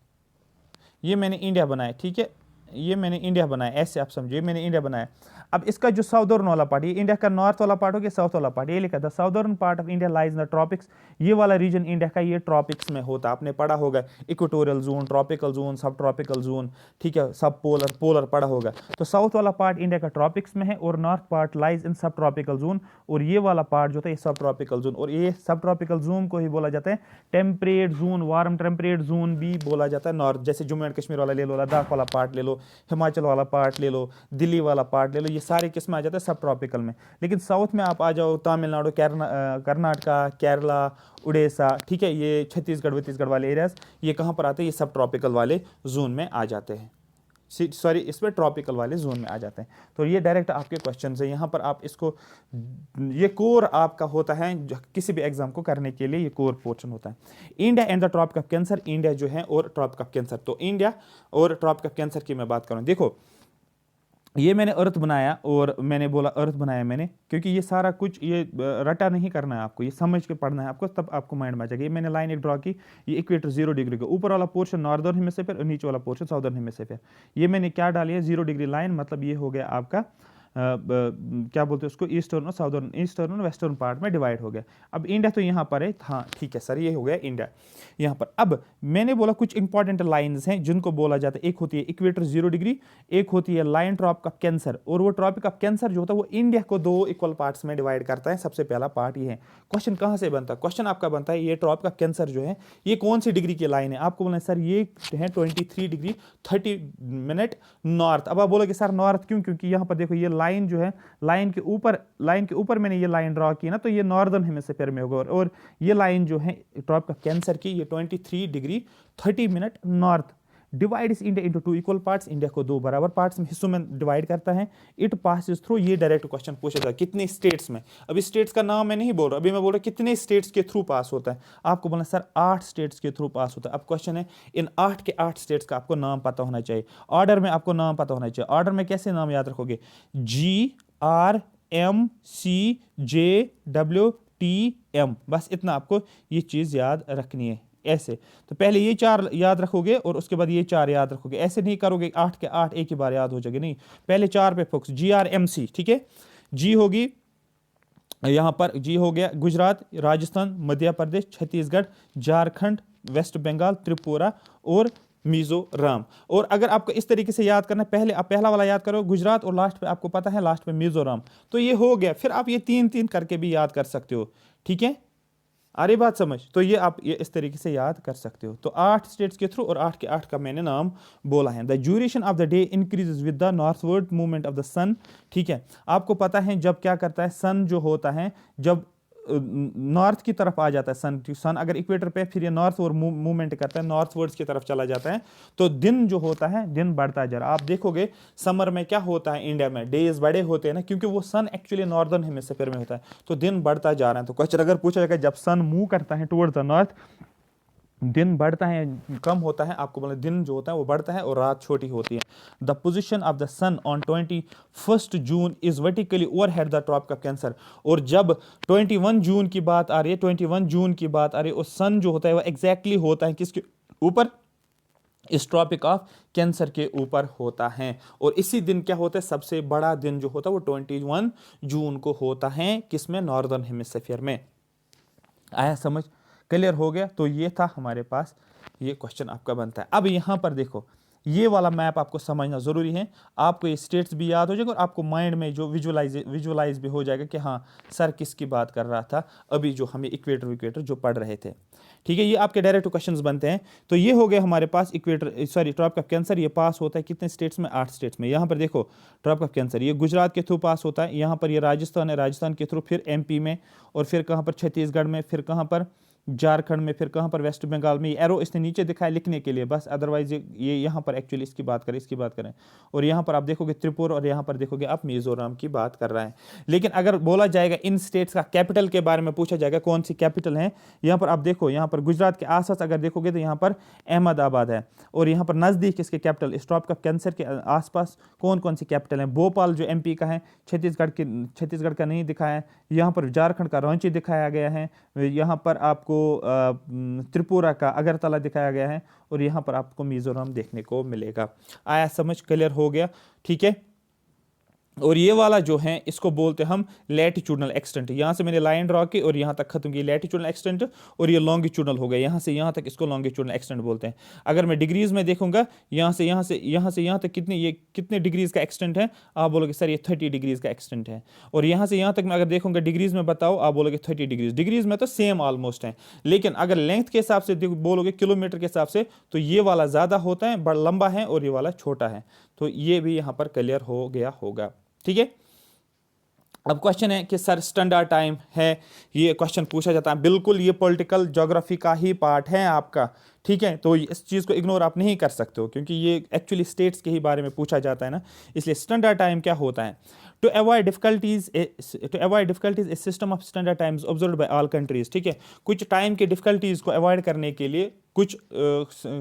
ये मैंने इंडिया बनाया, ठीक है, ये मैंने इंडिया बनाया, ऐसे आप समझिए मैंने इंडिया बनाया। अब इसका जो साउदर्न वाला पार्ट, ये इंडिया का नॉर्थ वाला पार्ट हो गया, साउथ वाला पार्ट, ये लिखा था southern part of India lies in the tropics. ये वाला रीजन इंडिया का ये ट्रॉपिक्स में होता, आपने पढ़ा होगा, इक्वेटोरियल जोन, ट्रॉपिकल जोन, सब ट्रॉपिकल जोन, ठीक है, सब पोलर पढ़ा होगा। तो साउथ वाला पार्ट इंडिया का ट्रॉपिक्स में है, और नॉर्थ पार्ट लाइज इन सब ट्रॉपिकल जोन, और ये वाला पार्ट जो था ये सब ट्रॉपिकल जोन, और ये सब ट्रॉपिकल जोन को ही बोला जाता है temperate zone, warm temperate zone भी बोला जाता है नॉर्थ। जैसे जम्मू एंड कश्मीर वाला ले लो, लद्दाख वाला पार्ट ले लो, हिमाचल वाला पार्ट ले लो, दिल्ली वाला पार्ट ले लो, ये सारे किस में आ जाते हैं, सब ट्रॉपिकल में। लेकिन साउथ में आप आ जाओ, तमिलनाडु, कर्नाटका, केरला, उड़ीसा, ठीक है, ये छत्तीसगढ़ वाले एरियाज, ये कहाँ पर आते हैं, ये सब ट्रॉपिकल वाले जोन में आ जाते हैं। सॉरी इसमें ट्रॉपिकल वाले जोन में आ जाते हैं। तो ये डायरेक्ट आपके क्वेश्चन है, यहाँ पर आप इसको, ये कोर आपका होता है किसी भी एग्जाम को करने के लिए, ये कोर पोर्शन होता है। India and the Tropic of Cancer, India जो है और ट्रॉपिक ऑफ कैंसर, तो इंडिया और ट्रॉपिक ऑफ कैंसर की मैं बात करूँ, देखो ये मैंने अर्थ बनाया, और मैंने बोला अर्थ बनाया मैंने, क्योंकि ये सारा कुछ ये रटा नहीं करना है आपको, ये समझ के पढ़ना है आपको, तब आपको माइंड में आ जाएगा। ये मैंने लाइन एक ड्रॉ की, ये इक्वेटर 0 डिग्री का, ऊपर वाला पोर्शन नॉर्दर्न हेमिस्फीयर और नीचे वाला पोर्शन साउदर्न हेमिस्फीयर। ये मैंने क्या डाली है 0 डिग्री लाइन, मतलब ये हो गया आपका क्या बोलते हैं उसको, ईस्टर्न और साउदर्न, ईस्टर्न और वेस्टर्न पार्ट में डिवाइड हो गया। अब इंडिया तो यहाँ पर है, हाँ ठीक है सर, ये हो गया इंडिया यहाँ पर। अब मैंने बोला कुछ इंपॉर्टेंट लाइंस हैं जिनको बोला जाता है, एक होती है इक्वेटर 0 डिग्री, एक होती है लाइन ट्रॉपिक ऑफ कैंसर, और वो ट्रॉपिक ऑफ कैंसर जो होता है वो इंडिया को 2 इक्वल पार्ट्स में डिवाइड करता है। सबसे पहला पार्ट ये है। क्वेश्चन कहाँ से बनता है, क्वेश्चन आपका बनता है ये ट्रॉपिक ऑफ कैंसर जो है ये कौन सी डिग्री की लाइन है, आपको बोलना है सर ये है 23 डिग्री 30 मिनट नॉर्थ। अब आप बोलोगे सर नॉर्थ क्यों, क्योंकि यहाँ पर देखो ये लाइन जो है, लाइन के ऊपर मैंने ये लाइन ड्रॉ की ना, तो ये नॉर्दर्न हेमिस्फीयर में होगा, और ये लाइन जो है ट्रॉपिक ऑफ कैंसर की ये 23 degree 30 minute north. Divides India into 2 equal parts, India को 2 बराबर पार्ट्स में हिस्सों में डिवाइड करता है। इट पासेस थ्रू, ये डायरेक्ट क्वेश्चन पूछा था कितने स्टेट्स में, अभी स्टेट्स का नाम मैं नहीं बोल रहा, अभी मैं बोल रहा कितने स्टेट्स के थ्रू पास होता है। आपको बोलना सर 8 स्टेट्स के थ्रू पास होता है। अब क्वेश्चन है इन 8 के 8 स्टेट्स का आपको नाम पता होना चाहिए, ऑर्डर में आपको नाम पता होना चाहिए। ऑर्डर में कैसे नाम याद रखोगे, GRMCJWTM, बस इतना आपको ये चीज याद रखनी है ऐसे। तो पहले ये 4 याद रखोगे और उसके बाद ये 4 याद रखोगे, ऐसे नहीं करोगे 8 के 8 एक ही बार याद हो जाएगी, नहीं, पहले 4 पे फोकस। GRMC, ठीक है, जी होगी यहां पर, जी हो गया गुजरात, राजस्थान, मध्य प्रदेश, छत्तीसगढ़, झारखंड, वेस्ट बंगाल, त्रिपुरा और मिजोरम। और अगर आपको इस तरीके से याद करना है, पहले आप पहला वाला याद करो गुजरात, और लास्ट पे आपको पता है लास्ट पे मिजोरम, तो ये हो गया। फिर आप ये 3-3 करके भी याद कर सकते हो, ठीक है, आ रही बात समझ, तो ये आप ये इस तरीके से याद कर सकते हो। तो 8 स्टेट्स के थ्रू और 8 के 8 का मैंने नाम बोला है। The duration of the day increases with the northward movement of the sun, ठीक है, आपको पता है जब क्या करता है सन जो होता है, जब नॉर्थ की तरफ आ जाता है सन अगर इक्वेटर पे, फिर ये नॉर्थ और मूवमेंट करता है, नॉर्थ वर्ड्स की तरफ चला जाता है, तो दिन जो होता है दिन बढ़ता है। जरा आप देखोगे समर में क्या होता है इंडिया में, डेज बड़े होते हैं ना, क्योंकि वो सन एक्चुअली नॉर्दर्न हेमिस्फीयर में होता है, तो दिन बढ़ता जा रहा है। तो क्वेश्चन अगर पूछा जाएगा जब सन मूव करता है टुवर्ड्स द नॉर्थ, दिन बढ़ता है कम होता है, आपको बोले दिन जो होता है वो बढ़ता है और रात छोटी होती है। The position of the sun on 21 June is vertically overhead the Tropic of Cancer, और जब 21 जून की बात आ रही है, 21 जून की बात आ रही है, और सन जो होता है वो एग्जैक्टली होता है किसके ऊपर, इस ट्रॉपिक ऑफ कैंसर के ऊपर होता है। और इसी दिन क्या होता है, सबसे बड़ा दिन जो होता है वो 21 जून को होता है, किसमें, नॉर्दर्न हेमिस्फीयर में। आया समझ, क्लियर हो गया। तो ये था हमारे पास, ये क्वेश्चन आपका बनता है। अब यहां पर देखो ये वाला मैप आपको समझना जरूरी है, आपको ये स्टेट्स भी याद हो जाएगा और आपको माइंड में जो विजुलाइज भी हो जाएगा कि हाँ सर किसकी बात कर रहा था अभी जो हमें इक्वेटर जो पढ़ रहे थे, ठीक है। ये आपके डायरेक्ट क्वेश्चंस बनते हैं। तो ये हो गया हमारे पास ट्रॉपिक ऑफ कैंसर, ये पास होता है कितने स्टेट्स में, 8 स्टेट्स में। यहाँ पर देखो ट्रॉपिक ऑफ कैंसर ये गुजरात के थ्रू पास होता है, यहाँ पर ये राजस्थान है, राजस्थान के थ्रू, फिर MP में, और फिर कहाँ पर छत्तीसगढ़ में, फिर कहाँ पर झारखंड में, फिर कहाँ पर वेस्ट बंगाल में। एरो इसने नीचे दिखाया लिखने के लिए बस, अदरवाइज ये यहाँ पर एक्चुअली इसकी बात करें, और यहाँ पर आप देखोगे त्रिपुरा, और यहाँ पर देखोगे आप मिजोरम की बात कर रहे हैं। लेकिन अगर बोला जाएगा इन स्टेट्स का कैपिटल के बारे में पूछा जाएगा कौन सी कैपिटल है, यहाँ पर आप देखो, यहाँ पर गुजरात के आसपास अगर देखोगे तो यहाँ पर अहमदाबाद है, और यहाँ पर नजदीक इसके कैपिटल, इस ट्रॉपिक ऑफ कैंसर के आसपास कौन कौन सी कैपिटल है, भोपाल जो MP का है, छत्तीसगढ़ का नहीं दिखाया है, यहाँ पर झारखंड का रांची दिखाया गया है, यहाँ पर आपको त्रिपुरा का अगरतला दिखाया गया है, और यहाँ पर आपको मिजोरम देखने को मिलेगा। आया समझ, क्लियर हो गया, ठीक है। और ये वाला जो है इसको बोलते हैं हम लैटिट्यूडनल एक्सटेंट, यहाँ से मैंने लाइन ड्रॉ की और यहाँ तक खत्म की, लैटिट्यूडनल एक्सटेंट, और ये लॉन्गिट्यूडनल हो गया, यहाँ से यहाँ तक इसको लॉन्गिट्यूडनल एक्सटेंट बोलते हैं। अगर मैं डिग्रीज में देखूंगा, यहाँ से यहाँ तक कितने डिग्रीज का एक्सटेंट है, आप बोलोगे सर ये 30 डिग्रीज का एक्सटेंट है। और यहाँ से यहाँ तक मैं अगर देखूंगा डिग्रीज में बताओ, आप बोलोगे 30 डिग्रीज में तो सेम ऑलमोस्ट है, लेकिन अगर लेंथ के हिसाब से बोलोगे किलोमीटर के हिसाब से, तो ये वाला ज्यादा होता है, बड़ा लंबा है, और ये वाला छोटा है। तो ये भी यहाँ पर क्लियर हो गया होगा, ठीक है। अब क्वेश्चन है कि सर स्टैंडर्ड टाइम है, ये क्वेश्चन पूछा जाता है, बिल्कुल ये पॉलिटिकल ज्योग्राफी का ही पार्ट है आपका, ठीक है। तो इस चीज़ को इग्नोर आप नहीं कर सकते हो, क्योंकि ये एक्चुअली स्टेट्स के ही बारे में पूछा जाता है ना, इसलिए स्टैंडर्ड टाइम क्या होता है। To avoid difficulties a system of standard times observe by all countries, ठीक है। कुछ टाइम के डिफिकल्टीज को अवॉइड करने के लिए कुछ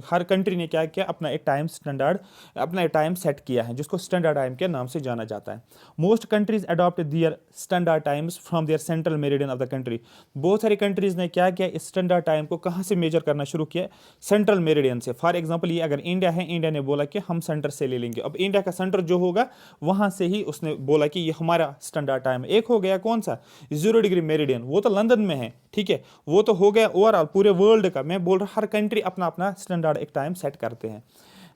हर कंट्री ने क्या किया, अपना एक टाइम स्टैंडर्ड, अपना एक टाइम सेट किया है, जिसको स्टैंडर्ड टाइम के नाम से जाना जाता है। Most countries adopt their standard times from their central meridian of the country. बहुत सारी कंट्रीज ने क्या किया, इस स्टैंडर्ड टाइम को कहाँ से मेजर करना शुरू किया, सेंट्रल मेरिडियन से। फॉर एग्जांपल ये अगर इंडिया है, इंडिया ने बोला कि हम सेंटर से ले लेंगे, अब इंडिया का सेंटर जो होगा वहां से ही उसने बोला कि ये हमारा स्टैंडर्ड टाइम। एक हो गया कौन सा, 0 डिग्री मेरिडियन, वो तो लंदन में है, ठीक है, वो तो हो गया ओवरऑल पूरे वर्ल्ड का। मैं बोल रहा हर कंट्री अपना अपना स्टैंडर्ड एक टाइम सेट करते हैं।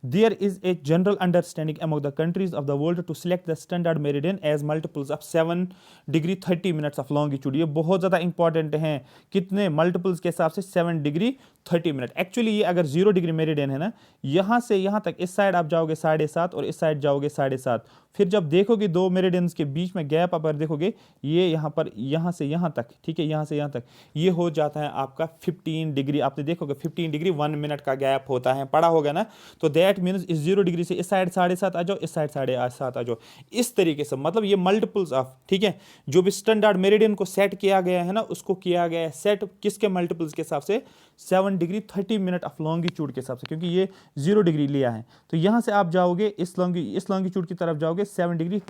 There is a general understanding among the countries of the world to select the standard meridian as multiples of 7 degree 30 minutes of longitude. ये बहुत ज़्यादा इंपॉर्टेंट हैं, कितने मल्टीपल्स के हिसाब से 7 डिग्री 30 मिनट। एक्चुअली ये अगर 0 डिग्री मेरिडियन है ना, यहाँ से यहाँ तक इस साइड आप जाओगे 7.5 और इस साइड जाओगे 7.5, फिर जब देखोगे दो मेरिडियंस के बीच में गैप अगर देखोगे, ये यहाँ पर यहाँ से यहाँ तक, ठीक है, यहाँ से यहाँ तक ये हो जाता है आपका 15 डिग्री। आपने देखोगे 15 डिग्री 1 मिनट का गैप होता है, पढ़ा होगा ना। तो दैट मीन्स इस 0 डिग्री से इस साइड 7.5 आ जाओ, इस साइड 7.5 आ जाओ, इस तरीके से। मतलब ये मल्टीपल्स ऑफ, ठीक है, जो भी स्टैंडर्ड मेरिडियन को सेट किया गया है ना, उसको किया गया है सेट किसके मल्टीपल्स के हिसाब से, 7 डिग्री 30 मिनट ऑफ लॉन्गिट्यूड के हिसाब से, क्योंकि ये 0 डिग्री लिया है। तो यहाँ से आप जाओगे इस लॉन्गिट्यूड की तरफ जाओगे 7 डिग्री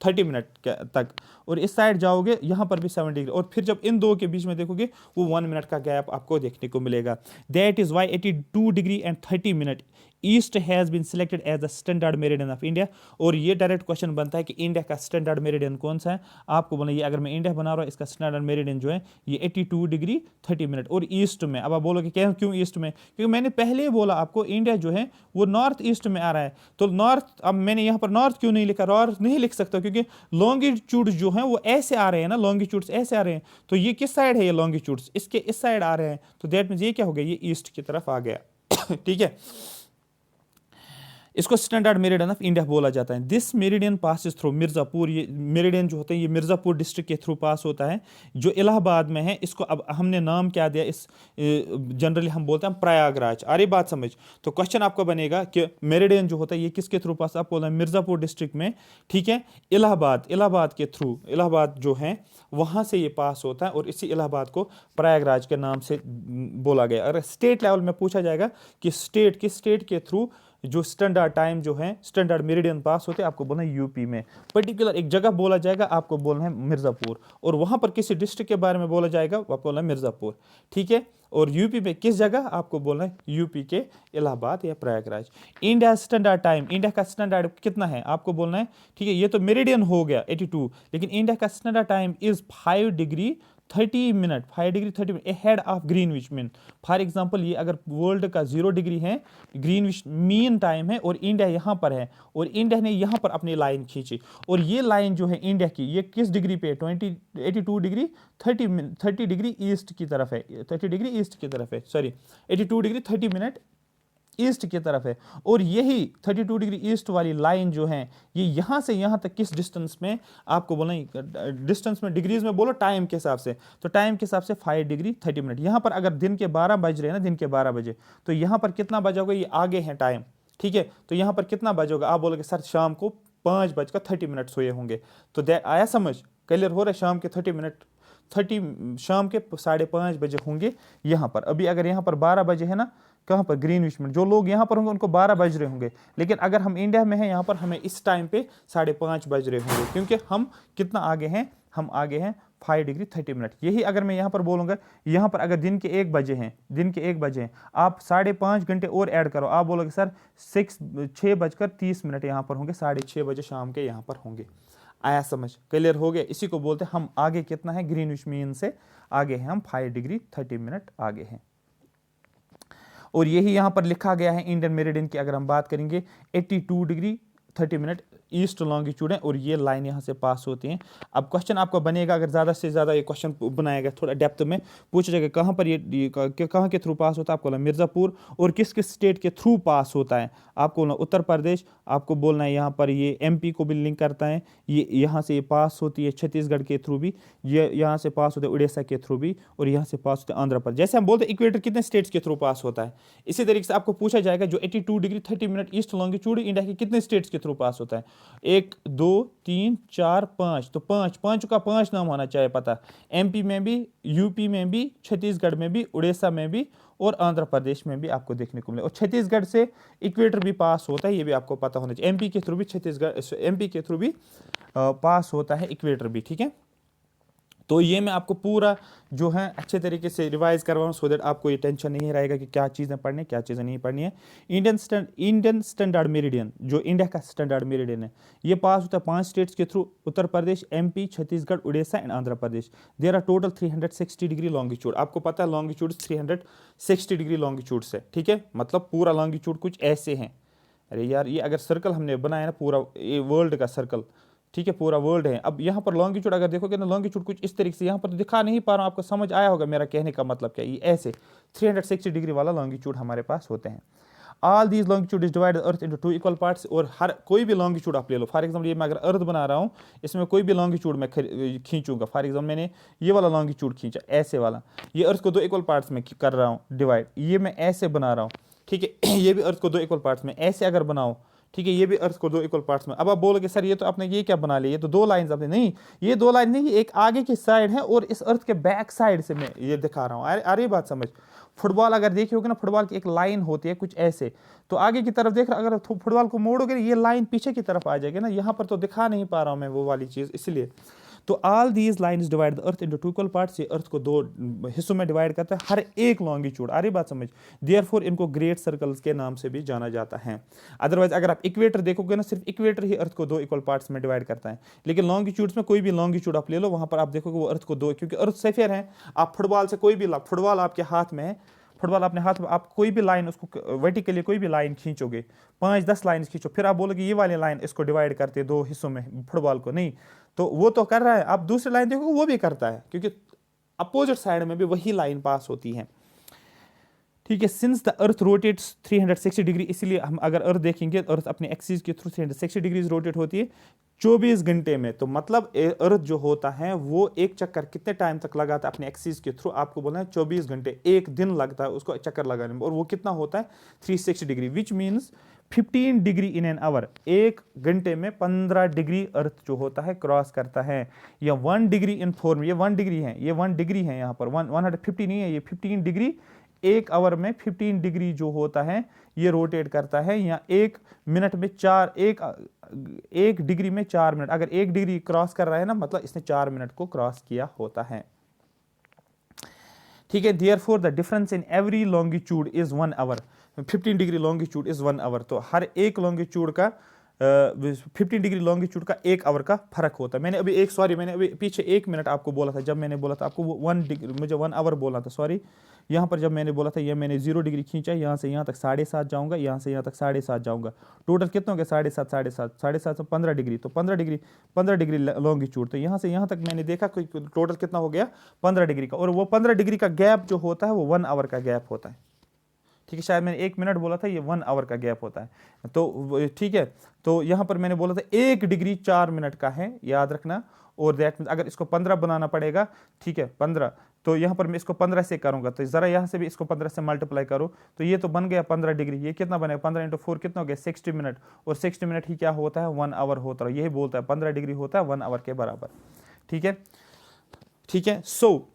30 मिनट तक, और इस साइड जाओगे यहाँ पर भी 7 डिग्री, और फिर जब इन दो के बीच में देखोगे वो 1 मिनट का गैप आपको देखने को मिलेगा। That is why 82 degree and 30 minute east has been selected as the standard meridian of India. और ये डायरेक्ट क्वेश्चन बनता है कि इंडिया का स्टैंडर्ड मेरिडियन कौन सा है। आपको बोला ये अगर मैं इंडिया बना रहा हूँ, इसका स्टैंडर्ड मेरिडियन जो है ये 82 डिग्री 30 मिनट और ईस्ट में। अब आप बोलोगे क्यों ईस्ट में, क्योंकि मैंने पहले ही बोला आपको इंडिया जो है वो नॉर्थ ईस्ट में आ रहा है। तो नॉर्थ, अब मैंने यहाँ पर नॉर्थ क्यों नहीं लिखा, नॉर्थ नहीं लिख सकता क्योंकि लॉन्गिट्यूड जो है वो ऐसे आ रहे हैं ना, लॉन्गिट्यूड्स ऐसे आ रहे हैं। तो ये किस साइड है, ये लॉन्गिट्यूड्स इसके इस साइड आ रहे हैं, तो दैट मीन्स ये क्या हो गया, ये ईस्ट की तरफ आ गया। ठीक है, इसको स्टैंडर्ड मेरिडियन ऑफ इंडिया बोला जाता है। This meridian passes through Mirzapur. ये मेरिडियन जो होते हैं ये मिर्ज़ापुर डिस्ट्रिक्ट के थ्रू पास होता है, जो इलाहाबाद में है। इसको अब हमने नाम क्या दिया, इस जनरली हम बोलते हैं प्रयागराज। आ रही बात समझ। तो क्वेश्चन आपका बनेगा कि मेरिडियन जो होता है ये किसके थ्रू पास, आप बोलते हैं मिर्ज़ापुर डिस्ट्रिक्ट में, ठीक है, इलाहाबाद के थ्रू, इलाहाबाद जो है वहाँ से ये पास होता है, और इसी इलाहाबाद को प्रयागराज के नाम से बोला गया। अगर स्टेट लेवल में पूछा जाएगा कि किस स्टेट के थ्रू जो स्टैंडर्ड टाइम जो है स्टैंडर्ड मेरिडियन पास होते हैं, आपको बोलना है यूपी में। पर्टिकुलर एक जगह बोला जाएगा, आपको बोलना है मिर्ज़ापुर, और वहाँ पर किसी डिस्ट्रिक्ट के बारे में बोला जाएगा, आपको बोलना है मिर्ज़ापुर, ठीक है। और यूपी में किस जगह, आपको बोलना है यूपी के इलाहाबाद या Prayagraj. India standard time, India का स्टैंडर्ड कितना है, आपको बोलना है, ठीक है, ये तो मेरिडियन हो गया 82, लेकिन इंडिया का standard time is 5 degree 30 minute, 5 degree 30 minute ahead of Greenwich mean. For example ये अगर वर्ल्ड का 0 डिग्री है, ग्रीनविच मीन टाइम है, और इंडिया यहाँ पर है, और इंडिया ने यहाँ पर अपनी लाइन खींची, और ये लाइन जो है इंडिया की, ये किस डिग्री पे, 82 डिग्री 30 डिग्री ईस्ट की तरफ है, 30 डिग्री ईस्ट की तरफ है, सॉरी 82 डिग्री 30 मिनट ईस्ट की तरफ है। और यही 32 डिग्री ईस्ट वाली लाइन जो है ये यहाँ से यहाँ तक किस डिस्टेंस में, आपको बोलना डिस्टेंस में डिग्रीज में बोलो टाइम के हिसाब से, तो टाइम के हिसाब से 5 डिग्री 30 मिनट। यहाँ पर अगर दिन के 12 बज रहे हैं ना, दिन के 12 बजे, तो यहाँ पर कितना बजा होगा, ये आगे है टाइम, ठीक है। तो यहाँ पर कितना बजा होगा, आप बोलोगे सर शाम को 5:30 सोए होंगे। तो आया समझ, क्लियर हो रहा है, शाम के 30 मिनट 30 शाम के 5:30 बजे होंगे यहाँ पर। अभी अगर यहाँ पर 12 बजे है ना, कहाँ पर ग्रीनविच में, जो लोग यहाँ पर होंगे उनको 12 बज रहे होंगे, लेकिन अगर हम इंडिया में हैं यहाँ पर हमें इस टाइम पे 5:30 बज रहे होंगे, क्योंकि हम कितना आगे हैं, हम आगे हैं 5 डिग्री 30 मिनट। यही अगर मैं यहाँ पर बोलूँगा, यहाँ पर अगर दिन के 1 बजे हैं, आप 5.5 घंटे और ऐड करो, आप बोलोगे सर 6:30 यहाँ पर होंगे, 6:30 बजे शाम के यहाँ पर होंगे। आया समझ, क्लियर हो गया। इसी को बोलते हैं हम आगे कितना है, ग्रीनविच मीन से आगे हैं हम 5 डिग्री 30 मिनट आगे हैं। और यही यहाँ पर लिखा गया है इंडियन मेरिडियन की अगर हम बात करेंगे 82 डिग्री 30 मिनट ईस्ट लॉन्गिट्यूड है और ये लाइन यहाँ से पास होती है। अब क्वेश्चन आपको बनेगा, अगर ज़्यादा से ज़्यादा ये क्वेश्चन बनाएगा, थोड़ा डेप्थ में पूछा जाएगा कहाँ पर ये कहाँ के थ्रू पास होता है, आपको बोलना मिर्ज़ापुर, और किस किस स्टेट के थ्रू पास होता है, आपको बोलना उत्तर प्रदेश, आपको बोलना है यहाँ पर ये एमपी को भी लिंक करता है, ये यहाँ से ये पास होती है छत्तीसगढ़ के थ्रू भी, ये यहाँ से पास होते हैं उड़ीसा के थ्रू भी, और यहाँ से पास होते हैं आंध्र प्रदेश। जैसे हम बोलते हैं इक्वेटर कितने स्टेट्स के थ्रू पास होता है, इसी तरीके से आपको पूछा जाएगा जो 82 degree 30 minute east longitude India के कितने स्टेट्स के थ्रू पास होता है, 1 2 3 4 5, तो पाँच का 5 नाम होना चाहिए पता, एमपी में भी, यूपी में भी, छत्तीसगढ़ में भी, उड़ीसा में भी और आंध्र प्रदेश में भी आपको देखने को मिले। और छत्तीसगढ़ से इक्वेटर भी पास होता है, ये भी आपको पता होना चाहिए। एमपी के थ्रू भी एमपी के थ्रू भी पास होता है इक्वेटर भी, ठीक है। तो ये मैं आपको पूरा जो है अच्छे तरीके से रिवाइज करवाऊँ सो दैट आपको ये टेंशन नहीं रहेगा कि क्या चीज़ें पढ़नी क्या चीज़ें नहीं पढ़नी है। इंडियन स्टैंडर्ड मेरिडियन, जो इंडिया का स्टैंडर्ड मेरिडियन है, ये पास होता है 5 स्टेट्स के through, Uttar Pradesh, MP, Chhattisgarh, Orissa and Andhra Pradesh. There are total 360 degree longitude. आपको पता है लॉन्गिट्यूड 360 डिग्री लॉन्गिट्यूड से, ठीक है, मतलब पूरा लॉन्गिट्यूड कुछ ऐसे हैं। अरे यार, ये अगर सर्कल हमने बनाया ना पूरा ये वर्ल्ड का सर्कल, ठीक है, पूरा वर्ल्ड है। अब यहाँ पर लॉन्गिट्यूड अगर देखोगे ना, लॉन्गिट्यूड कुछ इस तरीके से, यहाँ पर तो दिखा नहीं पा रहा हूँ, आपको समझ आया होगा मेरा कहने का मतलब क्या, ये ऐसे 360 डिग्री वाला लॉन्गिट्यूड हमारे पास होते हैं। All these longitude is divided earth into 2 equal parts, और हर कोई भी लॉन्गिट्यूड आप ले लो, फॉर एग्जाम्पल ये मैं अगर अर्थ बना रहा हूँ, इसमें कोई भी लॉन्गिट्यूड मैं खींचूंगा, फॉर एग्जाम्पल मैंने ये वाला लॉन्गिट्यूड खींचा ऐसे वाला, ये अर्थ को 2 इक्वल पार्ट्स में कर रहा हूँ डिवाइड, ये मैं ऐसे बना रहा हूँ, ठीक है, ये भी अर्थ को 2 इक्वल पार्ट्स में ऐसे अगर बनाओ, ठीक है, ये भी अर्थ को 2 इक्वल पार्ट्स में। अब आप बोलोगे सर ये तो आपने ये क्या बना लिया, ये तो 2 लाइंस आपने, नहीं, ये 2 लाइन नहीं, एक आगे की साइड है और इस अर्थ के बैक साइड से मैं ये दिखा रहा हूँ। अरे बात समझ, फुटबॉल अगर देखी होगी ना, फुटबॉल की एक लाइन होती है कुछ ऐसे, तो आगे की तरफ देख रहा, अगर फुटबॉल को मोड़ोगे ये लाइन पीछे की तरफ आ जाएगी ना, यहाँ पर तो दिखा नहीं पा रहा हूँ मैं वो वाली चीज़, इसलिए। तो all these lines divide the earth into 2 equal parts, ये अर्थ को 2 हिस्सों में डिवाइड करता है, हर एक लॉन्गिट्यूड। अरे बात समझ, देयरफॉर इनको ग्रेट सर्कल्स के नाम से भी जाना जाता है। अदरवाइज अगर आप इक्वेटर देखोगे ना, सिर्फ इक्वेटर ही अर्थ को 2 इक्वल पार्ट्स में डिवाइड करता है, लेकिन लॉन्गिट्यूड्स में कोई भी लॉन्गिट्यूड आप ले लो, वहां पर आप देखोगे वो अर्थ को 2, क्योंकि अर्थ स्फीयर है। आप फुटबॉल से कोई भी, फुटबॉल आपके हाथ में है, फुटबॉल अपने हाथ में, आप कोई भी लाइन उसको वर्टिकली कोई भी लाइन खींचोगे, 5-10 लाइन खींचो, फिर आप बोलोगे ये वाली लाइन इसको डिवाइड करते हैं 2 हिस्सों में फुटबॉल को, नहीं, तो वो तो कर रहा है। आप दूसरी लाइन देखोगे वो भी करता है, क्योंकि अपोजिट साइड में भी वही लाइन पास होती है, ठीक है। Since the earth rotates 360 degree, इसलिए हम अगर अर्थ देखेंगे, अर्थ अपने एक्सिस के थ्रू 360 डिग्रीज रोटेट होती है 24 घंटे में। तो मतलब अर्थ जो होता है वो एक चक्कर कितने टाइम तक लगाता है अपने एक्सिस के थ्रू, आपको बोलना है 24 घंटे, एक दिन लगता है उसको चक्कर लगाने में, और वो कितना होता है 360 degree, which means 15 degree in an hour, एक घंटे में 15 डिग्री अर्थ जो होता है क्रॉस करता है, या 1 डिग्री इन 4 में, ये 1 डिग्री है, ये 1 डिग्री है, यहाँ पर 150 नहीं है, ये 15 डिग्री, एक आवर में 15 डिग्री जो होता है ये रोटेट करता है, या एक मिनट में एक डिग्री में 4 मिनट, अगर 1 डिग्री क्रॉस कर रहा है ना, मतलब इसने 4 मिनट को क्रॉस किया होता है, ठीक है। Therefore the difference in every longitude is 1 hour, 15 degree longitude is 1 hour, तो हर एक लॉन्गिट्यूड का 15 डिग्री लॉन्गिट्यूड का 1 आवर का फर्क होता है। मैंने अभी पीछे 1 मिनट आपको बोला था, जब मैंने बोला था आपको 1 डिग्री, मुझे 1 आवर बोला था, सॉरी, यहाँ पर जब मैंने बोला था, ये मैंने 0 डिग्री खींचा, यहाँ से यहाँ तक 7.5 जाऊँगा, यहाँ से यहाँ तक 7.5 जाऊँगा, टोटल कितना हो गया 7.5 से 15 डिग्री, तो 15 डिग्री लॉन्गिट्यूड, तो यहाँ से यहाँ तक मैंने देखा टोटल कितना हो गया 15 डिग्री का, और वो 15 डिग्री का गैप जो होता है वो 1 आवर का गैप होता है, ठीक है। शायद मैंने 1 मिनट बोला था, ये 1 आवर का गैप होता है, तो ठीक है। तो यहाँ पर मैंने बोला था 1 डिग्री 4 मिनट का है, याद रखना, और दैट मीन्स अगर इसको 15 बनाना पड़ेगा, ठीक है 15, तो यहाँ पर मैं इसको 15 से करूँगा, तो ज़रा यहाँ से भी इसको 15 से मल्टीप्लाई करो, तो ये तो बन गया 15 डिग्री, ये कितना बनेगा 15 × 4 कितना हो गया 60 मिनट, और 60 मिनट ही क्या होता है 1 आवर होता है, यही बोलता है 15 डिग्री होता है 1 आवर के बराबर, ठीक है, ठीक है। So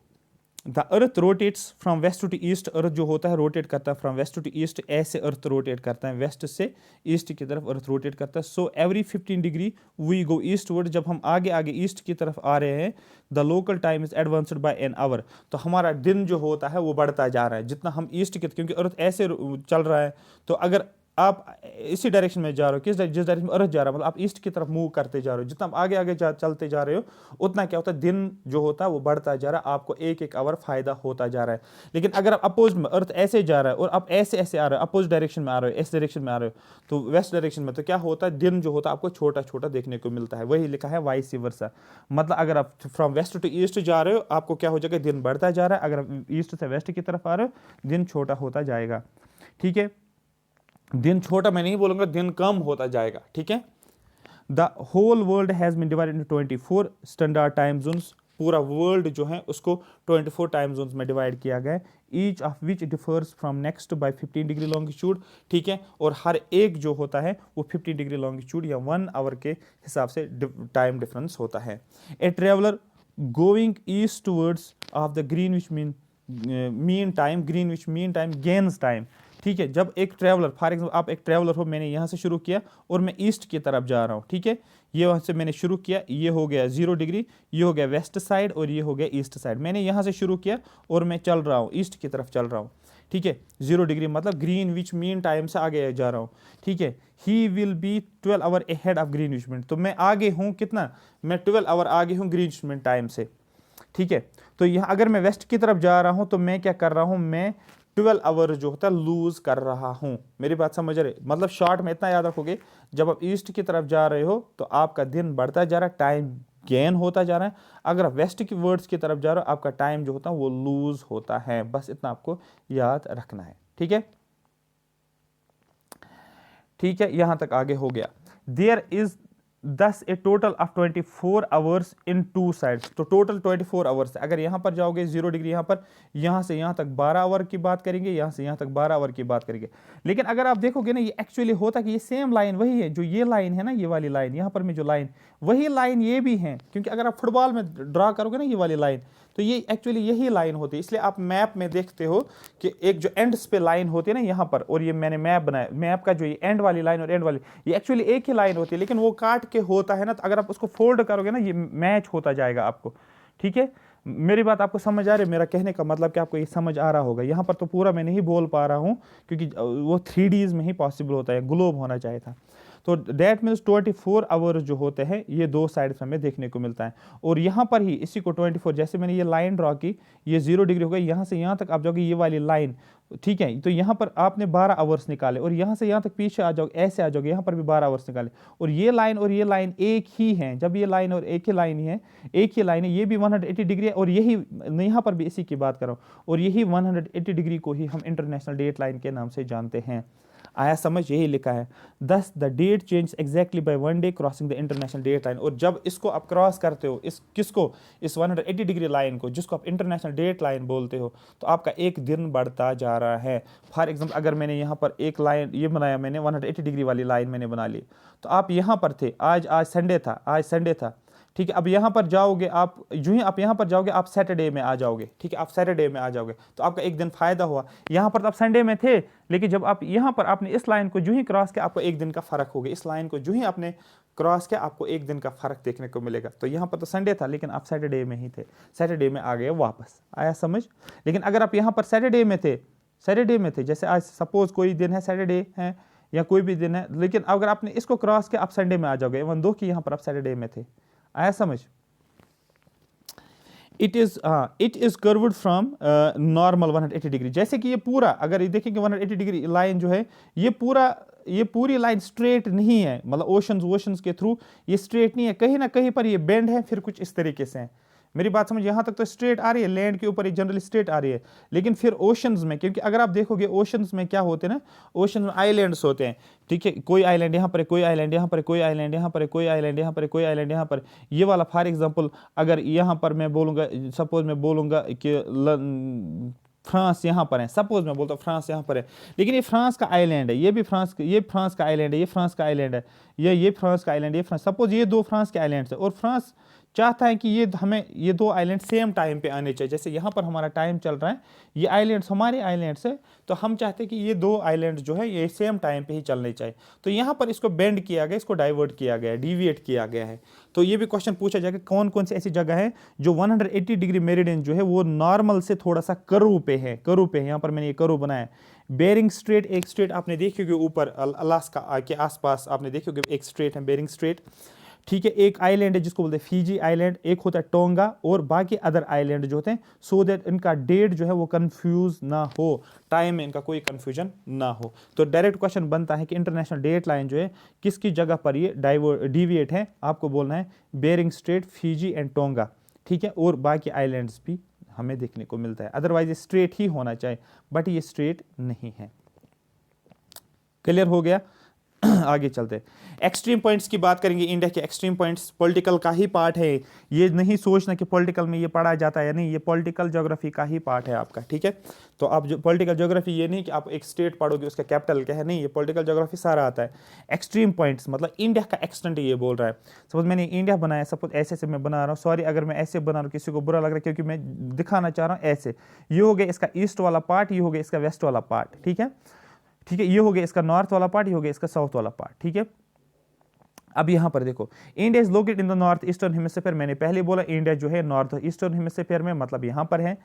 the earth rotates from west to east, earth जो होता है रोटेट करता है फ्रॉम वेस्ट टू ईस्ट, ऐसे अर्थ रोटेट करता है, वेस्ट से ईस्ट की तरफ अर्थ रोटेट करता है। So every 15 degree we go eastward, जब हम आगे आगे ईस्ट की तरफ आ रहे हैं, the local time is advanced by an hour, तो हमारा दिन जो होता है वो बढ़ता जा रहा है जितना हम ईस्ट के, क्योंकि अर्थ ऐसे चल रहा है, तो अगर आप इसी डायरेक्शन में जा रहे हो, जिस डायरेक्शन में अर्थ जा रहा है, मतलब आप ईस्ट की तरफ मूव करते जा रहे हो, जितना आप आगे आगे चलते जा रहे हो उतना क्या होता है, दिन जो होता है वो बढ़ता जा रहा है, आपको एक एक आवर फायदा होता जा रहा है। लेकिन अगर आप अपोज में, अर्थ ऐसे जा रहा है और आप ऐसे ऐसे आ रहे हो, अपोज डायरेक्शन में आ रहे हो, इस डायरेक्शन में आ रहे हो, तो वेस्ट डायरेक्शन में, तो क्या होता है, दिन जो होता है आपको छोटा छोटा देखने को मिलता है। वही लिखा है वाइस वर्सा, मतलब अगर आप फ्रॉम वेस्ट टू ईस्ट जा रहे हो, आपको क्या हो जाएगा, दिन बढ़ता जा रहा है। अगर आप ईस्ट से वेस्ट की तरफ आ रहे हो, दिन छोटा होता जाएगा। ठीक है, दिन छोटा मैं नहीं बोलूंगा, दिन कम होता जाएगा। ठीक है, the whole world has been divided into 24 standard time zones. पूरा वर्ल्ड जो है उसको 24 टाइम जोन्स में डिवाइड किया गया है, each of which differs from next by 15 degree longitude. ठीक है, और हर एक जो होता है वो 15 डिग्री लॉन्गिट्यूड या 1 आवर के हिसाब से टाइम डिफरेंस होता है। A traveller going east towards of the Greenwich mean time, Greenwich mean time gains time. ठीक है, जब एक ट्रैवलर, फॉर एग्जाम्पल आप एक ट्रैवलर हो, मैंने यहाँ से शुरू किया और मैं ईस्ट की तरफ जा रहा हूँ। ठीक है, ये वहाँ से मैंने शुरू किया, ये हो गया 0 डिग्री, ये हो गया वेस्ट साइड और ये हो गया ईस्ट साइड। मैंने यहाँ से शुरू किया और मैं चल रहा हूँ, ईस्ट की तरफ चल रहा हूँ। ठीक है, 0 डिग्री मतलब ग्रीन विच मीन टाइम से आगे जा रहा हूँ। ठीक है, he will be 12 hour ahead of Greenwich mean, तो मैं आगे हूँ कितना, मैं 12 आवर आगे हूँ ग्रीन विच मीन टाइम से। ठीक है, तो यहाँ अगर मैं वेस्ट की तरफ जा रहा हूँ तो मैं क्या कर रहा हूँ, मैं 12 आवर जो होता है लूज कर रहा हूं। मेरी बात समझ रहे, मतलब शॉर्ट में इतना याद रखोगे, जब आप ईस्ट की तरफ जा रहे हो तो आपका दिन बढ़ता जा रहा है, टाइम गेन होता जा रहा है। अगर आप वेस्ट की वर्ड्स की तरफ जा रहे हो, आपका टाइम जो होता है वो लूज होता है। बस इतना आपको याद रखना है। ठीक है, ठीक है, यहां तक आगे हो गया। There is this a total of 24 hours in 2 sides, तो टोटल 24 आवर्स। अगर यहाँ पर जाओगे 0 डिग्री, यहाँ पर, यहाँ से यहाँ तक 12 आवर की बात करेंगे, यहाँ से यहाँ तक 12 आवर की बात करेंगे। लेकिन अगर आप देखोगे ना, ये एक्चुअली होता कि ये सेम लाइन वही है, जो ये लाइन है ना, ये वाली लाइन यहाँ पर में जो लाइन, वही लाइन ये भी है। क्योंकि अगर आप फुटबॉल में ड्रा करोगे ना ये वाली लाइन, तो ये एक्चुअली यही लाइन होती है। इसलिए आप मैप में देखते हो कि एक जो एंड्स पे लाइन होती है ना यहाँ पर, और ये मैंने मैप बनाया, मैप का जो ये एंड वाली लाइन और एंड वाली, ये एक्चुअली एक ही लाइन होती है, लेकिन वो काट के होता है ना, तो अगर आप उसको फोल्ड करोगे ना, ये मैच होता जाएगा आपको। ठीक है, मेरी बात आपको समझ आ रही है, मेरा कहने का मतलब कि आपको ये समझ आ रहा होगा। यहाँ पर तो पूरा मैं नहीं बोल पा रहा हूँ क्योंकि वो 3Ds में ही पॉसिबल होता है, ग्लोब होना चाहिए था। तो दैट मीन्स 24 आवर्स जो होते हैं ये 2 साइड्स हमें देखने को मिलता है। और यहाँ पर ही इसी को 24, जैसे मैंने ये लाइन ड्रॉ की, ये 0 डिग्री हो गई, यहाँ से यहाँ तक आप जाओगे ये वाली लाइन। ठीक है, तो यहाँ पर आपने 12 आवर्स निकाले, और यहाँ से यहाँ तक पीछे आ जाओगे, ऐसे आ जाओगे, यहाँ पर भी 12 आवर्स निकाले, और ये लाइन एक ही है। जब ये लाइन और एक ही लाइन है, एक ही लाइन है, ये भी 180 डिग्री है, और यही यहाँ पर भी इसी की बात कर रहा हूँ, और यही 180 डिग्री को ही हम इंटरनेशनल डेट लाइन के नाम से जानते हैं। आया समझ, यही लिखा है, thus the date change exactly by 1 day crossing the international date line. और जब इसको आप क्रॉस करते हो, इस किसको, इस 180 डिग्री लाइन को, जिसको आप इंटरनेशनल डेट लाइन बोलते हो, तो आपका एक दिन बढ़ता जा रहा है। फॉर एग्जाम्पल अगर मैंने यहाँ पर एक लाइन ये बनाया, मैंने 180 डिग्री वाली लाइन मैंने बना ली, तो आप यहाँ पर थे, आज संडे था। ठीक है, अब यहाँ पर जाओगे आप, यूं ही आप यहाँ पर जाओगे, आप सैटरडे में आ जाओगे। ठीक है, आप सैटरडे में आ जाओगे, तो आपका एक दिन फायदा हुआ। यहाँ पर तो आप संडे में थे, लेकिन जब आप यहाँ पर आपने इस लाइन को यूं ही क्रॉस किया, आपको एक दिन का फर्क हो गया। इस लाइन को यूं ही आपने क्रॉस किया, आपको एक दिन का फर्क देखने को मिलेगा। तो यहाँ पर तो संडे था, लेकिन आप सैटरडे में ही थे, सैटरडे में आ गए वापस। आया समझ। लेकिन अगर आप यहाँ पर सैटरडे में थे, जैसे आज सपोज कोई दिन है, सैटरडे है या कोई भी दिन है, लेकिन अगर आपने इसको क्रॉस किया, आप संडे में आ जाओगे, इवन दो कि यहाँ पर आप सैटरडे में थे। आया समझ। It is curved from normal 180 degree. जैसे कि ये पूरा, अगर ये देखें कि 180 डिग्री लाइन जो है, ये पूरी लाइन स्ट्रेट नहीं है, मतलब ओशंस के थ्रू ये स्ट्रेट नहीं है, कहीं ना कहीं पर ये बेंड है, फिर कुछ इस तरीके से है। मेरी बात समझ, यहाँ तक तो स्ट्रेट आ रही है, लैंड के ऊपर जनरली स्ट्रेट आ रही है, लेकिन फिर ओशंस में, क्योंकि अगर आप देखोगे ओशंस में क्या होते हैं ना, ओशन में आइलैंड्स होते हैं। ठीक है, कोई आइलैंड यहाँ पर है, कोई आइलैंड यहाँ पर है, कोई आइलैंड यहाँ पर है, कोई आइलैंड यहाँ पर है, कोई आइलैंड यहाँ पर। ये वाला फॉर एग्जांपल अगर यहाँ पर मैं बोलूँगा, सपोज मैं बोलूँगा कि फ्रांस यहाँ पर है, सपोज मैं बोलता हूँ फ्रांस यहाँ पर है, लेकिन ये फ्रांस का आइलैंड है, ये फ्रांस का आइलैंड है, ये फ्रांस का आइलैंड है, ये फ्रांस का आइलैंड, ये फ्रांस, सपोज ये 2 फ्रांस के आइलैंड है, और फ्रांस चाहता है कि ये 2 आइलैंड सेम टाइम पे आने चाहिए। जैसे यहाँ पर हमारा टाइम चल रहा है, ये आइलैंड्स हमारे आइलैंड्स है, तो हम चाहते हैं कि ये 2 आइलैंड जो है ये सेम टाइम पे ही चलने चाहिए। तो यहाँ पर इसको बेंड किया गया, इसको डाइवर्ट किया गया है, डिविएट किया गया है। तो ये भी क्वेश्चन पूछा जाएगा, कौन कौन सी ऐसी जगह है जो 180 डिग्री मेरिडियन जो है वो नॉर्मल से थोड़ा सा कर्व पे है। यहाँ पर मैंने ये कर्व बनाया, बेरिंग स्ट्रेट, एक स्ट्रेट आपने देखी होगी ऊपर अलास्का के आसपास, आपने देखी होगी एक स्ट्रेट है बेरिंग स्ट्रेट, ठीक है। एक आइलैंड है जिसको बोलते हैं फीजी आइलैंड, एक होता है टोंगा, और बाकी अदर आइलैंड जो होते हैं, सो दैट इनका डेट जो है वो कंफ्यूज ना हो, टाइम में इनका कोई कंफ्यूजन ना हो। तो डायरेक्ट क्वेश्चन बनता है कि इंटरनेशनल डेट लाइन जो है किसकी जगह पर ये डिविएट है, आपको बोलना है Bering Strait, Fiji and Tonga, ठीक है। और बाकी आइलैंड्स भी हमें देखने को मिलता है, अदरवाइज ये स्ट्रेट ही होना चाहिए, बट ये स्ट्रेट नहीं है। क्लियर हो गया? आगे चलते एक्सट्रीम पॉइंट्स की बात करेंगे। इंडिया के एक्सट्रीम पॉइंट्स पॉलिटिकल का ही पार्ट है, ये नहीं सोचना कि पॉलिटिकल में ये पढ़ा जाता है या नहीं, ये पॉलिटिकल ज्योग्राफी का ही पार्ट है आपका, ठीक है। तो आप जो पॉलिटिकल ज्योग्राफी ये नहीं कि आप एक स्टेट पढ़ोगे उसका कैपिटल क्या है, नहीं, ये पॉलिटिकल ज्योग्राफी सारा आता है। एक्सट्रीम पॉइंट्स मतलब इंडिया का एक्सटेंट ये बोल रहा है। सपोज मैंने इंडिया बनाया, सपोज ऐसे मैं बना रहा हूँ, सॉरी अगर मैं ऐसे बना रहा हूँ किसी को बुरा लग रहा है, क्योंकि मैं दिखाना चाह रहा हूँ ऐसे, ये हो गया इसका ईस्ट वाला पार्ट, ये हो गया इसका वेस्ट वाला पार्ट, ठीक है, ठीक है। ये हो गया इसका नॉर्थ वाला पार्ट, ये हो गया इसका साउथ वाला पार्ट, ठीक है। अब यहां पर देखो, India is located in the north eastern hemisphere, मैंने पहले बोला इंडिया जो है नॉर्थ ईस्टर्न हेमिस्फीयर में, मतलब यहां पर है।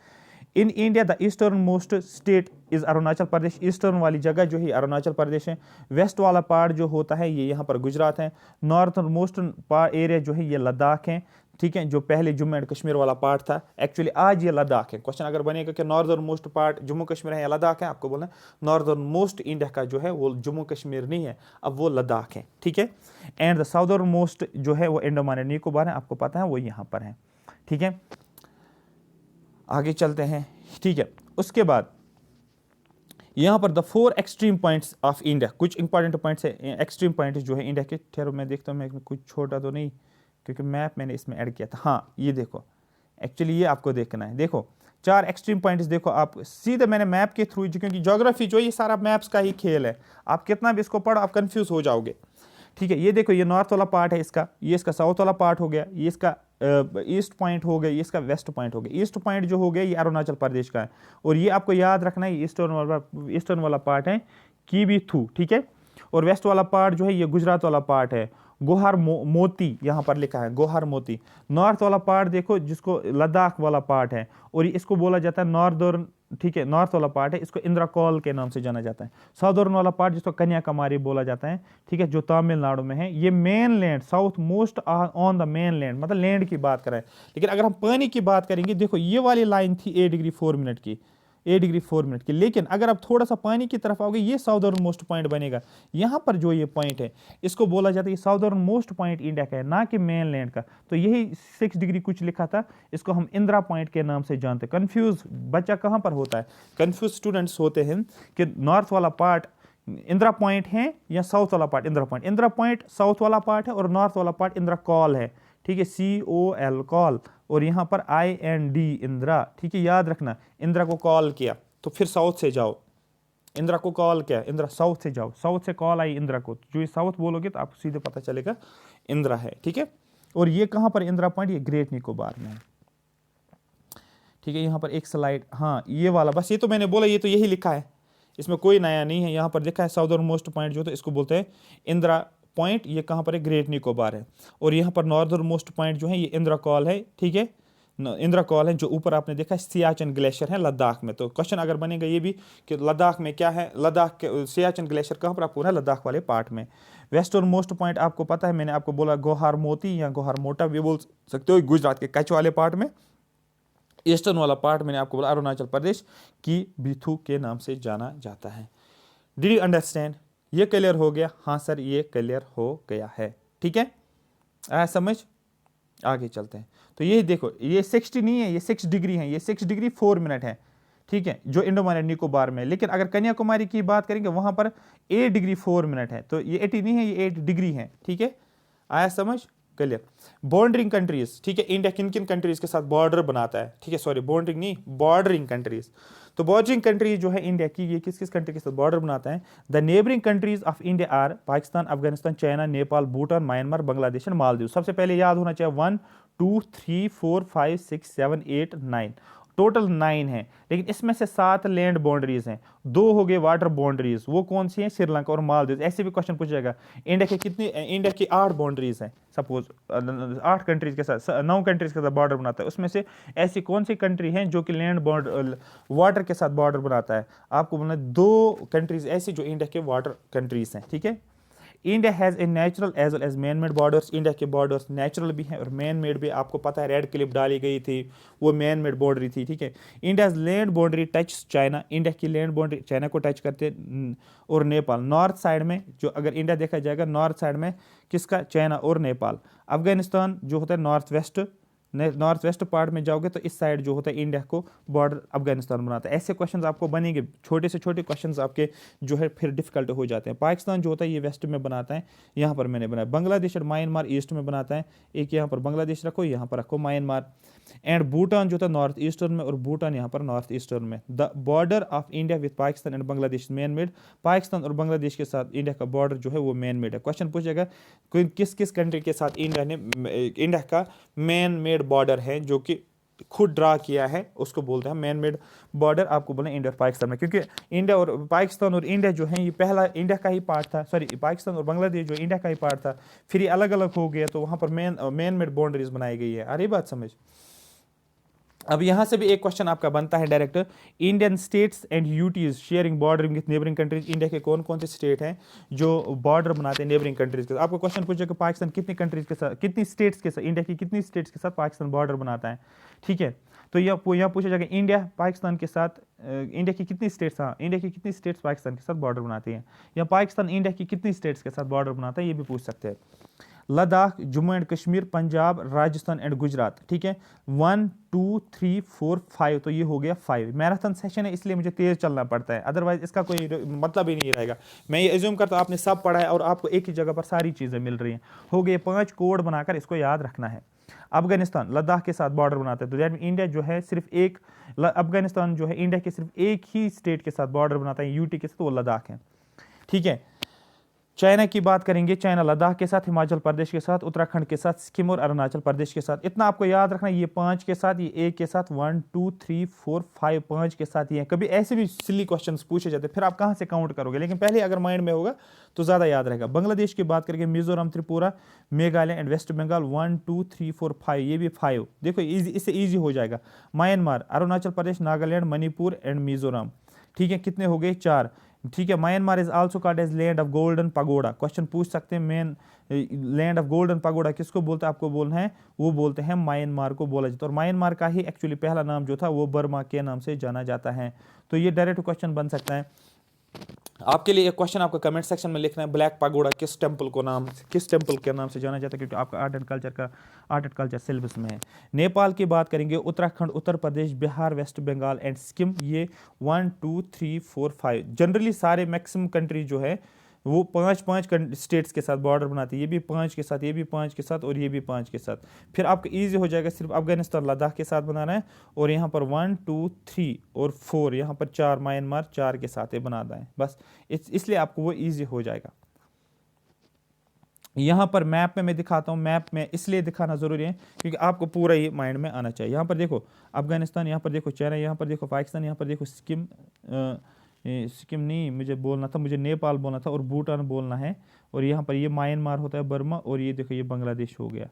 In India the eastern most state is Arunachal Pradesh, eastern वाली जगह जो है अरुणाचल प्रदेश है। वेस्ट वाला पार्ट जो होता है ये यहाँ पर गुजरात है। नॉर्थर्न मोस्ट एरिया जो है ये लद्दाख है, ठीक है, जो पहले जम्मू एंड कश्मीर वाला पार्ट था, एक्चुअली आज ये लद्दाख है। क्वेश्चन अगर बनेगा कि northern most part Jammu Kashmir है या लद्दाख है, आपको बोलना है नॉर्दर्न मोस्ट इंडिया का जो है वो जम्मू कश्मीर नहीं है, अब वो लद्दाख है, ठीक है। एंड द साउदर्न मोस्ट जो है वो अंडमान एंड निकोबार है, आपको पता है वो यहाँ पर है, ठीक है। आगे चलते हैं, ठीक है। उसके बाद यहाँ पर the 4 extreme points of India, कुछ इंपॉर्टेंट पॉइंट्स है, एक्सट्रीम पॉइंट जो है इंडिया के। ठहरो मैं देखता हूँ मैं कुछ छोटा तो नहीं, क्योंकि मैप मैंने इसमें ऐड किया था। हाँ ये देखो, एक्चुअली ये आपको देखना है। देखो 4 एक्सट्रीम पॉइंट्स देखो आप सीधे मैंने मैप के थ्रू, क्योंकि ज्योग्राफी जो ये सारा मैप्स का ही खेल है, आप कितना भी इसको पढ़ो आप कंफ्यूज हो जाओगे, ठीक है। ये देखो ये नॉर्थ वाला पार्ट है इसका, ये इसका साउथ वाला पार्ट हो गया, ये इसका ईस्ट पॉइंट हो गया, ये इसका वेस्ट पॉइंट हो गया। ईस्ट पॉइंट जो हो गया ये अरुणाचल प्रदेश का है, और ये आपको याद रखना है ईस्टर्न वाला पार्ट है कीबीथू, ठीक है। और वेस्ट वाला पार्ट जो है ये गुजरात वाला पार्ट है, गोहार मोती यहाँ पर लिखा है, गोहार मोती। नॉर्थ वाला पार्ट देखो जिसको लद्दाख वाला पार्ट है, और इसको बोला जाता है नॉर्दर्न, ठीक है, नॉर्थ वाला पार्ट है इसको इंद्राकोल के नाम से जाना जाता है। साउदर्न वाला पार्ट जिसको कन्याकुमारी बोला जाता है, ठीक है, जो तमिलनाडु में है। ये main land, south most on the main land, मतलब लैंड की बात करें। लेकिन अगर हम पानी की बात करेंगे, देखो ये वाली लाइन थी 8 डिग्री 4 मिनट की, 8 डिग्री 4 मिनट की, लेकिन अगर आप थोड़ा सा पानी की तरफ आओगे ये साउदर्न मोस्ट पॉइंट बनेगा। यहां पर जो ये पॉइंट है इसको बोला जाता है साउदर्न मोस्ट पॉइंट इंडिया का है, ना कि मेन लैंड का। तो यही 6 डिग्री कुछ लिखा था, इसको हम इंदिरा पॉइंट के नाम से जानते हैं। कंफ्यूज बच्चा कहां पर होता है, कंफ्यूज स्टूडेंट्स होते हैं कि नॉर्थ वाला पार्ट इंदिरा पॉइंट है या साउथ वाला part Indira point. Indira point south वाला पार्ट है और नॉर्थ वाला पार्ट इंदिरा कॉल है, ठीक है, COL कॉल, और यहाँ पर IND इंदिरा, ठीक है, याद रखना। इंदिरा को कॉल किया तो फिर साउथ से जाओ, इंदिरा को कॉल किया इंदिरा साउथ से जाओ, साउथ से कॉल आई इंदिरा को, जो ये साउथ बोलोगे तो आपको सीधे पता चलेगा इंदिरा है, ठीक है। और ये कहाँ पर इंदिरा पॉइंट, ये ग्रेट निकोबार में है, ठीक है। यहाँ पर एक स्लाइड, हाँ ये वाला, बस ये तो मैंने बोला, ये तो यही लिखा है, इसमें कोई नया नहीं है। यहाँ पर देखा है साउदर्न मोस्ट पॉइंट जो, तो इसको बोलते हैं इंदिरा पॉइंट, ये कहाँ पर है, ग्रेट निकोबार है। और यहाँ पर नॉर्दर्न मोस्ट पॉइंट जो है ये इंदिरा कॉल है, ठीक है, इंदिरा कॉल है। जो ऊपर आपने देखा सियाचिन ग्लेशियर है लद्दाख में। तो क्वेश्चन अगर बनेगा ये भी कि लद्दाख में क्या है, लद्दाख के सियाचिन ग्लेशियर कहाँ पर, आपको है लद्दाख वाले पार्ट में। वेस्टर्न मोस्ट पॉइंट आपको पता है, मैंने आपको बोला गोहार मोती या गोहार मोटा भी बोल सकते हो, गुजरात के कच्छ वाले पार्ट में। ईस्टर्न वाला पार्ट मैंने आपको बोला अरुणाचल प्रदेश की बीथू के नाम से जाना जाता है। Did you understand? ये क्लियर हो गया? हाँ सर ये क्लियर हो गया है, ठीक है, आया समझ? आगे चलते हैं। तो ये देखो ये 60 नहीं है, ये 6 डिग्री है, ये 6 डिग्री 4 मिनट है, ठीक है, जो अंडमान एंड निकोबार में। लेकिन अगर कन्याकुमारी की बात करेंगे वहां पर 8 डिग्री 4 मिनट है, तो ये 80 नहीं है, ये 8 डिग्री है, ठीक है, आया समझ? क्लियर? बॉर्डरिंग कंट्रीज, ठीक है, इंडिया किन किन कंट्रीज के साथ बॉर्डर बनाता है, ठीक है, सॉरी बॉर्डरिंग नहीं, बॉर्डरिंग कंट्रीज। तो बॉर्डरिंग कंट्रीज जो है इंडिया की, ये किस किस कंट्री के साथ बॉर्डर बनाता है? The neighbouring countries of India are Pakistan, Afghanistan, China, Nepal, Bhutan, Myanmar, Bangladesh and Maldives. सबसे पहले याद होना चाहिए 1 2 3 4 5 6 7 8 9, टोटल 9 है, लेकिन इसमें से 7 लैंड बाउंड्रीज हैं, 2 हो गए वाटर बाउंड्रीज, वो कौन सी हैं, श्रीलंका और मालदीव। ऐसे भी क्वेश्चन पूछा जाएगा इंडिया की 8 बाउंड्रीज हैं, सपोज 8 कंट्रीज के साथ 9 कंट्रीज के साथ बॉर्डर बनाता है, उसमें से ऐसी कौन सी कंट्री है जो कि लैंड बॉर्डर वाटर के साथ बॉर्डर बनाता है। आपको बोलना 2 कंट्रीज ऐसी जो इंडिया के वाटर कंट्रीज हैं, ठीक है। India has a natural as well as man made borders, India के बॉर्डर्स नेचुरल भी हैं और मैन मेड भी। आपको पता है रेड क्लिप डाली गई थी, वो मैन मेड बाउंड्री थी, ठीक है। India's land boundary touch China, India की लैंड बाउंड्री चाइना को टच करते और नेपाल। नॉर्थ साइड में जो अगर इंडिया देखा जाएगा, नॉर्थ साइड में किसका, चाइना और नेपाल। अफगानिस्तान जो होता है नॉर्थ वेस्ट पार्ट में जाओगे तो इस साइड जो होता है इंडिया को बॉर्डर अफगानिस्तान बनाता है। ऐसे क्वेश्चंस आपको बनेंगे, छोटे से छोटे क्वेश्चंस आपके जो है फिर डिफिकल्ट हो जाते हैं। पाकिस्तान जो होता है ये वेस्ट में बनाता है, यहाँ पर मैंने बनाया। बांग्लादेश और म्यांमार ईस्ट में बनाता है, एक यहाँ पर बांग्लादेश रखो, यहाँ पर रखो म्यांमार। एंड भूटान जो था नॉर्थ ईस्टर्न में और भूटान यहाँ पर नॉर्थ ईस्टर्न में। The border of India with Pakistan and Bangladesh man made, Pakistan और बांग्लादेश के साथ इंडिया का बॉर्डर जो है वो मैन मेड है। क्वेश्चन पूछेगा किस किस कंट्री के साथ इंडिया का मैन मेड बॉर्डर है, जो कि खुद ड्रा किया है, उसको बोलते हैं मैन मेड बॉर्डर। आपको बोले इंडिया और पाकिस्तान में, क्योंकि इंडिया और पाकिस्तान और इंडिया जो है ये पहला इंडिया का ही पार्ट था, सॉरी पाकिस्तान और बांग्लादेश जो इंडिया का ही पार्ट था, फिर ये अलग अलग हो गया, तो वहाँ पर मैन मेड बाउंड्रीज बनाई गई है। अरे बात समझ। अब यहां से भी एक क्वेश्चन आपका बनता है direct, Indian states and UTs sharing bordering with neighbouring countries, India के कौन कौन से स्टेट हैं जो बॉर्डर बनाते हैं नेबरिंग कंट्रीज के साथ। आपको क्वेश्चन पूछेगा पाकिस्तान कितनी कंट्रीज के साथ, कितनी स्टेट्स के साथ, इंडिया की कितनी स्टेट्स के साथ पाकिस्तान बॉर्डर बनाता है, ठीक है। तो यहाँ पूछा जाएगा इंडिया पाकिस्तान के साथ, इंडिया की कितनी स्टेट्स, हाँ इंडिया की कितनी स्टेट्स पाकिस्तान के साथ बॉर्डर बनाती हैं, या पाकिस्तान इंडिया की कितनी स्टेट्स के साथ बॉर्डर बनाता है, ये भी पूछ सकते हैं। लद्दाख, जम्मू एंड कश्मीर, पंजाब, राजस्थान एंड गुजरात, ठीक है। 1 2 3 4 5, तो ये हो गया 5। मैराथन सेशन है इसलिए मुझे तेज चलना पड़ता है, अदरवाइज इसका कोई मतलब ही नहीं रहेगा। मैं ये एज्यूम करता हूँ आपने सब पढ़ा है और आपको एक ही जगह पर सारी चीज़ें मिल रही हैं। हो गए 5 कोड बनाकर इसको याद रखना है। अफगानिस्तान लद्दाख के साथ बॉर्डर बनाता है, तो दैट मीन इंडिया जो है सिर्फ एक, अफगानिस्तान जो है इंडिया के सिर्फ एक ही स्टेट के साथ बॉर्डर बनाता है, यूटी के साथ, वो लद्दाख है, ठीक है। चाइना की बात करेंगे, चाइना लद्दाख के साथ, हिमाचल प्रदेश के साथ, उत्तराखंड के साथ, सिक्किम और अरुणाचल प्रदेश के साथ। इतना आपको याद रखना, ये 5 के साथ, ये 1 के साथ, 1 2 3 4 5, 5 के साथ ये। कभी ऐसे भी सिली क्वेश्चंस पूछे जाते हैं, फिर आप कहाँ से काउंट करोगे, लेकिन पहले अगर माइंड में होगा तो ज़्यादा याद रहेगा। बांग्लादेश की बात करेंगे, मिजोरम, त्रिपुरा, मेघालय एंड वेस्ट बंगाल, 1 2 3 4 5, ये भी 5, देखो इससे ईजी हो जाएगा। म्यांमार, अरुणाचल प्रदेश, नागालैंड, मणिपुर एंड मिजोरम, ठीक है। कितने हो गए, 4, ठीक है। Myanmar is also called as land of golden pagoda, question पूछ सकते हैं main land of golden pagoda किसको बोलते हैं, आपको बोलना है वो बोलते हैं म्यांमार को बोला जाता है। और म्यांमार का ही एक्चुअली पहला नाम जो था वो बर्मा के नाम से जाना जाता है। तो ये डायरेक्ट क्वेश्चन बन सकता है आपके लिए। एक क्वेश्चन आपको कमेंट सेक्शन में लिखना है, ब्लैक पगोडा किस टेंपल के नाम से जाना जाता है, क्योंकि आपका आर्ट एंड कल्चर सिलेबस में है। नेपाल की बात करेंगे, उत्तराखंड, उत्तर प्रदेश, बिहार, वेस्ट बंगाल एंड सिक्किम, ये 1 2 3 4 5। जनरली सारे मैक्सिमम कंट्री जो है वो 5 स्टेट्स के साथ बॉर्डर बनाती है, ये भी 5 के साथ, ये भी 5 के साथ और ये भी 5 के साथ। फिर आपको ईजी हो जाएगा, सिर्फ अफगानिस्तान लद्दाख के साथ बनाना है, और यहाँ पर 1 2 3 और 4, यहाँ पर 4 म्यांमार 4 के साथ बनाना है, बस इसलिए आपको वो ईजी हो जाएगा। यहाँ पर मैप में मैं दिखाता हूँ, मैप में इसलिए दिखाना जरूरी है क्योंकि आपको पूरा ये माइंड में आना चाहिए। यहाँ पर देखो अफगानिस्तान, यहाँ पर देखो चाइना, यहाँ पर देखो पाकिस्तान, यहाँ पर देखो सिक्किम नहीं मुझे बोलना था, मुझे नेपाल बोलना था और भूटान बोलना है, और यहाँ पर ये म्यांमार होता है, बर्मा, और ये देखो ये बांग्लादेश हो गया,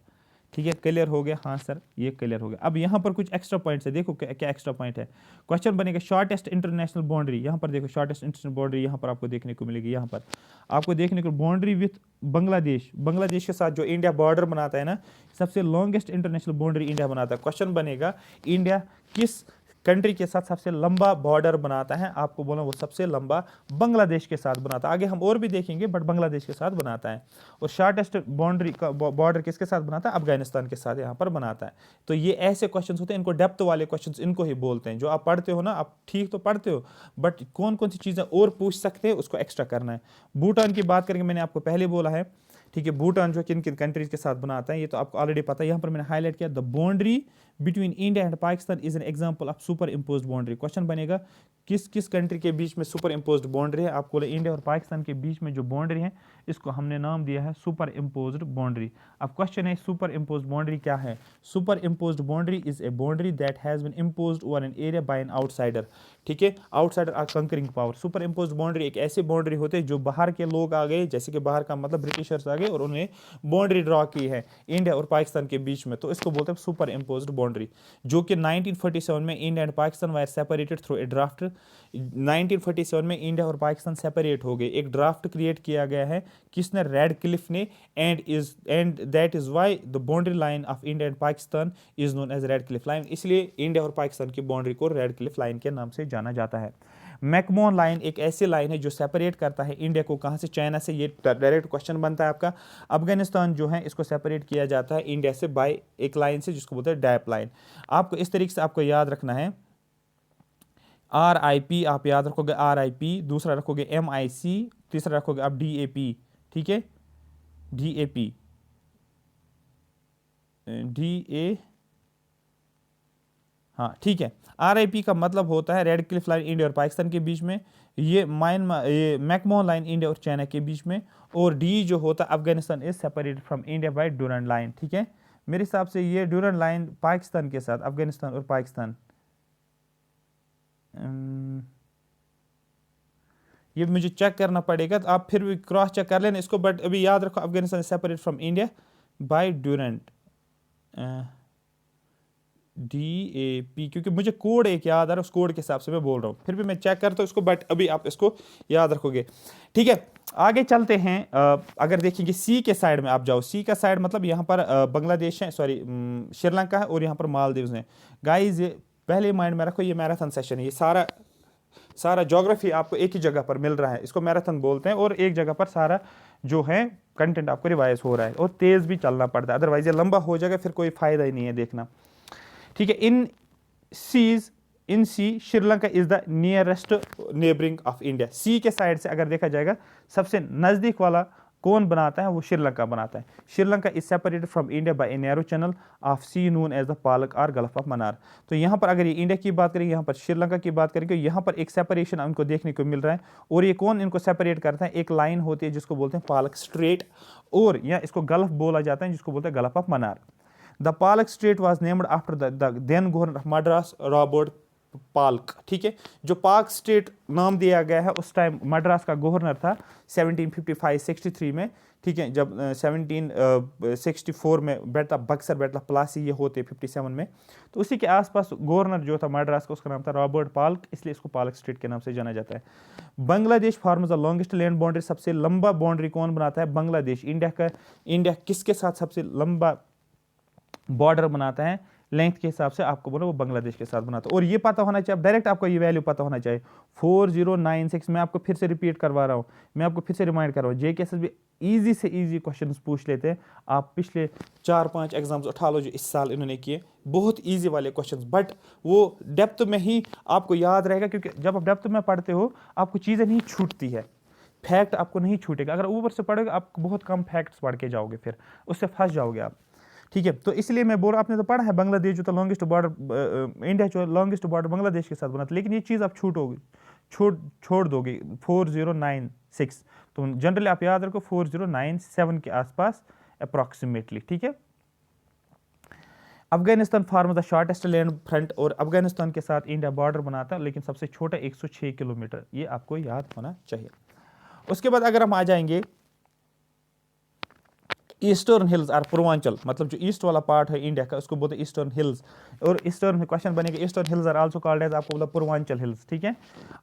ठीक है। क्लियर हो गया, हाँ सर ये क्लियर हो गया। अब यहाँ पर कुछ एक्स्ट्रा पॉइंट्स है, देखो क्या एक्स्ट्रा पॉइंट है। क्वेश्चन बनेगा शॉर्टेस्ट इंटरनेशनल बाउंड्री, यहाँ पर देखो शॉर्टेस्ट इंटरनेशनल बाउंड्री यहाँ पर आपको देखने को मिलेगी। यहाँ पर आपको देखने को बाउंड्री विथ बांग्लादेश के साथ जो इंडिया बॉर्डर बनाता है ना, सबसे लॉन्गेस्ट इंटरनेशनल बाउंड्री इंडिया बनाता है। क्वेश्चन बनेगा इंडिया किस कंट्री के साथ सबसे लंबा बॉर्डर बनाता है, आपको बोला वो सबसे लंबा बांग्लादेश के साथ बनाता है। आगे हम और भी देखेंगे, बट बांग्लादेश के साथ बनाता है। और शॉर्टेस्ट बाउंड्री का बॉर्डर किसके साथ बनाता है, अफगानिस्तान के साथ यहाँ पर बनाता है। तो ये ऐसे क्वेश्चंस होते हैं, इनको डेप्थ वाले क्वेश्चंस इनको ही बोलते हैं। जो आप पढ़ते हो ना, आप ठीक तो पढ़ते हो, बट कौन कौन सी चीज़ें और पूछ सकते हैं उसको एक्स्ट्रा करना है। भूटान की बात करेंगे, मैंने आपको पहले बोला है, ठीक है। भूटान जो किन किन कंट्रीज के साथ बनाता है ये तो आपको ऑलरेडी पता है। यहाँ पर मैंने हाईलाइट किया, the boundary between India and Pakistan is an example of super imposed boundary. Question बनेगा किस किस कंट्री के बीच में सुपर इम्पोज्ड बाउंड्री है। आपको इंडिया और पाकिस्तान के बीच में जो बाउंड्री है इसको हमने नाम दिया है सुपर इम्पोज्ड बाउंड्री। अब क्वेश्चन है सुपर इम्पोज्ड बाउंड्री क्या है। Super imposed boundary is a boundary that has been imposed over an area by an outsider. ठीक है, outsider are conquering power. Super imposed boundary एक ऐसी बाउंड्री होती है जो बाहर के लोग आ गए, जैसे कि बाहर का मतलब ब्रिटिशर्स आ गए और उन्हें बाउंड्री ड्रॉ की है इंडिया और पाकिस्तान के बीच में, तो इसको बोलते हैं सुपर इम्पोज्ड बाउंड्री। जो कि 1947 में India and Pakistan wire separated through a draft. 1947 में इंडिया और पाकिस्तान सेपरेट हो गए, एक ड्राफ्ट क्रिएट किया गया है, किसने, रेडक्लिफ ने। And that is why the boundary line of India and Pakistan is known as Radcliffe line. इसलिए इंडिया और पाकिस्तान की बाउंड्री को रेडक्लिफ लाइन के नाम से जाना जाता है। मैकमोहन लाइन एक ऐसी लाइन है जो सेपरेट करता है इंडिया को कहाँ से, चाइना से। ये डायरेक्ट क्वेश्चन बनता है आपका। अफगानिस्तान जो है इसको सेपरेट किया जाता है इंडिया से बाय एक लाइन से जिसको बोलते हैं डैप लाइन। आपको इस तरीके से आपको याद रखना है। RIP आप याद रखोगे, RIP, दूसरा रखोगे MIC, तीसरा रखोगे आप DAP। ठीक है, DAP, हाँ ठीक है। RIP का मतलब होता है रेड क्लिफ लाइन इंडिया और पाकिस्तान के बीच में, ये मैकमोहन लाइन इंडिया और चाइना के बीच में, और D जो होता है Afghanistan is separated from India by Durand line. ठीक है, मेरे हिसाब से ये ड्यूरेंट लाइन पाकिस्तान के साथ, अफगानिस्तान और पाकिस्तान, ये मुझे चेक करना पड़ेगा, तो आप फिर भी क्रॉस चेक कर लेना इसको, बट अभी याद रखो Afghanistan separate from India by Durand DAP, क्योंकि मुझे कोड एक याद आ रहा है, उस कोड के हिसाब से मैं बोल रहा हूँ, फिर भी मैं चेक करता हूँ इसको, बट अभी आप इसको याद रखोगे। ठीक है, आगे चलते हैं। अगर देखेंगे सी के साइड में आप जाओ, सी का साइड मतलब यहाँ पर बांग्लादेश है, सॉरी श्रीलंका है, और यहाँ पर मालदीव्स हैं। गाइज ये पहले माइंड में रखो, ये मैराथन सेशन है, ये सारा ज्योग्राफी आपको एक ही जगह पर मिल रहा है, इसको मैराथन बोलते हैं, और एक जगह पर सारा जो है कंटेंट आपको रिवाइज हो रहा है, और तेज भी चलना पड़ता है, अदरवाइज ये लंबा हो जाएगा, फिर कोई फायदा ही नहीं है देखना। ठीक है, in sea Sri Lanka is the nearest neighbouring of India. Sea के साइड से अगर देखा जाएगा सबसे नजदीक वाला कौन बनाता है, वो श्रीलंका बनाता है। Sri Lanka is separated from India by a narrow channel of sea known as the Palk और गल्फ ऑफ मन्नार। तो यहाँ पर अगर ये इंडिया की बात करेंगे, यहाँ पर श्रीलंका की बात करेंगे, यहाँ पर एक सेपरेशन हमको देखने को मिल रहा है, और ये कौन इनको सेपरेट करता है, एक लाइन होती है जिसको बोलते हैं पालक स्ट्रेट, और या इसको गल्फ बोला जाता है जिसको बोलते हैं gulf of Mannar. The Palk strait was named after the then governor of Madras Robert Palk. ठीक है, जो पाक स्टेट नाम दिया गया है, उस टाइम मद्रास का गवर्नर था 1755-63 में। ठीक है, जब 1764 में बैठता बक्सर, बैठता प्लासी, ये होते 57 में, तो उसी के आसपास गवर्नर जो था मद्रास का, उसका नाम था रॉबर्ट पाल्क, इसलिए इसको पालक स्टेट के नाम से जाना जाता है। Bangladesh forms the longest land boundary. सबसे लंबा बाउंड्री कौन बनाता है, बांग्लादेश। इंडिया किसके साथ सबसे लंबा बॉर्डर बनाता है लेंथ के हिसाब से, आपको बोलो वो बांग्लादेश के साथ बनाता है। और ये पता होना चाहिए, डायरेक्ट आपको ये वैल्यू पता होना चाहिए 4096। मैं आपको फिर से रिपीट करवा रहा हूँ, मैं आपको फिर से रिमाइंड कर रहा हूँ, JKSSB इजी से इजी क्वेश्चन पूछ लेते हैं। आप पिछले 4-5 एग्जाम्स उठा लो जो इस साल इन्होंने किए, बहुत ईजी वाले क्वेश्चन, बट वो डेप्थ में ही आपको याद रहेगा, क्योंकि जब आप डेप्थ में पढ़ते हो आपको चीज़ें नहीं छूटती है, फैक्ट आपको नहीं छूटेगा। अगर ऊपर से पढ़ोगे आप बहुत कम फैक्ट्स पढ़ के जाओगे, फिर उससे फंस जाओगे आप। ठीक है, तो इसलिए मैं बोल रहा, आपने तो पढ़ा है बांग्लादेश जो था लॉन्गेस्ट बॉर्डर, इंडिया जो लॉन्गेस्ट बॉर्डर बांग्लादेश के साथ बना था, लेकिन ये चीज़ आप छोड़ दोगे 4096। तो जनरली आप याद रखो 4097 के आसपास अप्रॉक्सीमेटली। ठीक है, Afghanistan form the shortest land front, और अफगानिस्तान के साथ इंडिया बॉर्डर बनाता है, लेकिन सबसे छोटा 106 किलोमीटर, ये आपको याद होना चाहिए। उसके बाद अगर हम आ जाएंगे ईस्टर्न हिल्स और पूर्वांचल, मतलब जो ईस्ट वाला पार्ट है इंडिया का, उसको बोलते हैं ईस्टर्न हिल्स, और ईस्टर्न क्वेश्चन बनेगा eastern hills are also called as, आपको बोला पूर्वांचल हिल्स। ठीक है,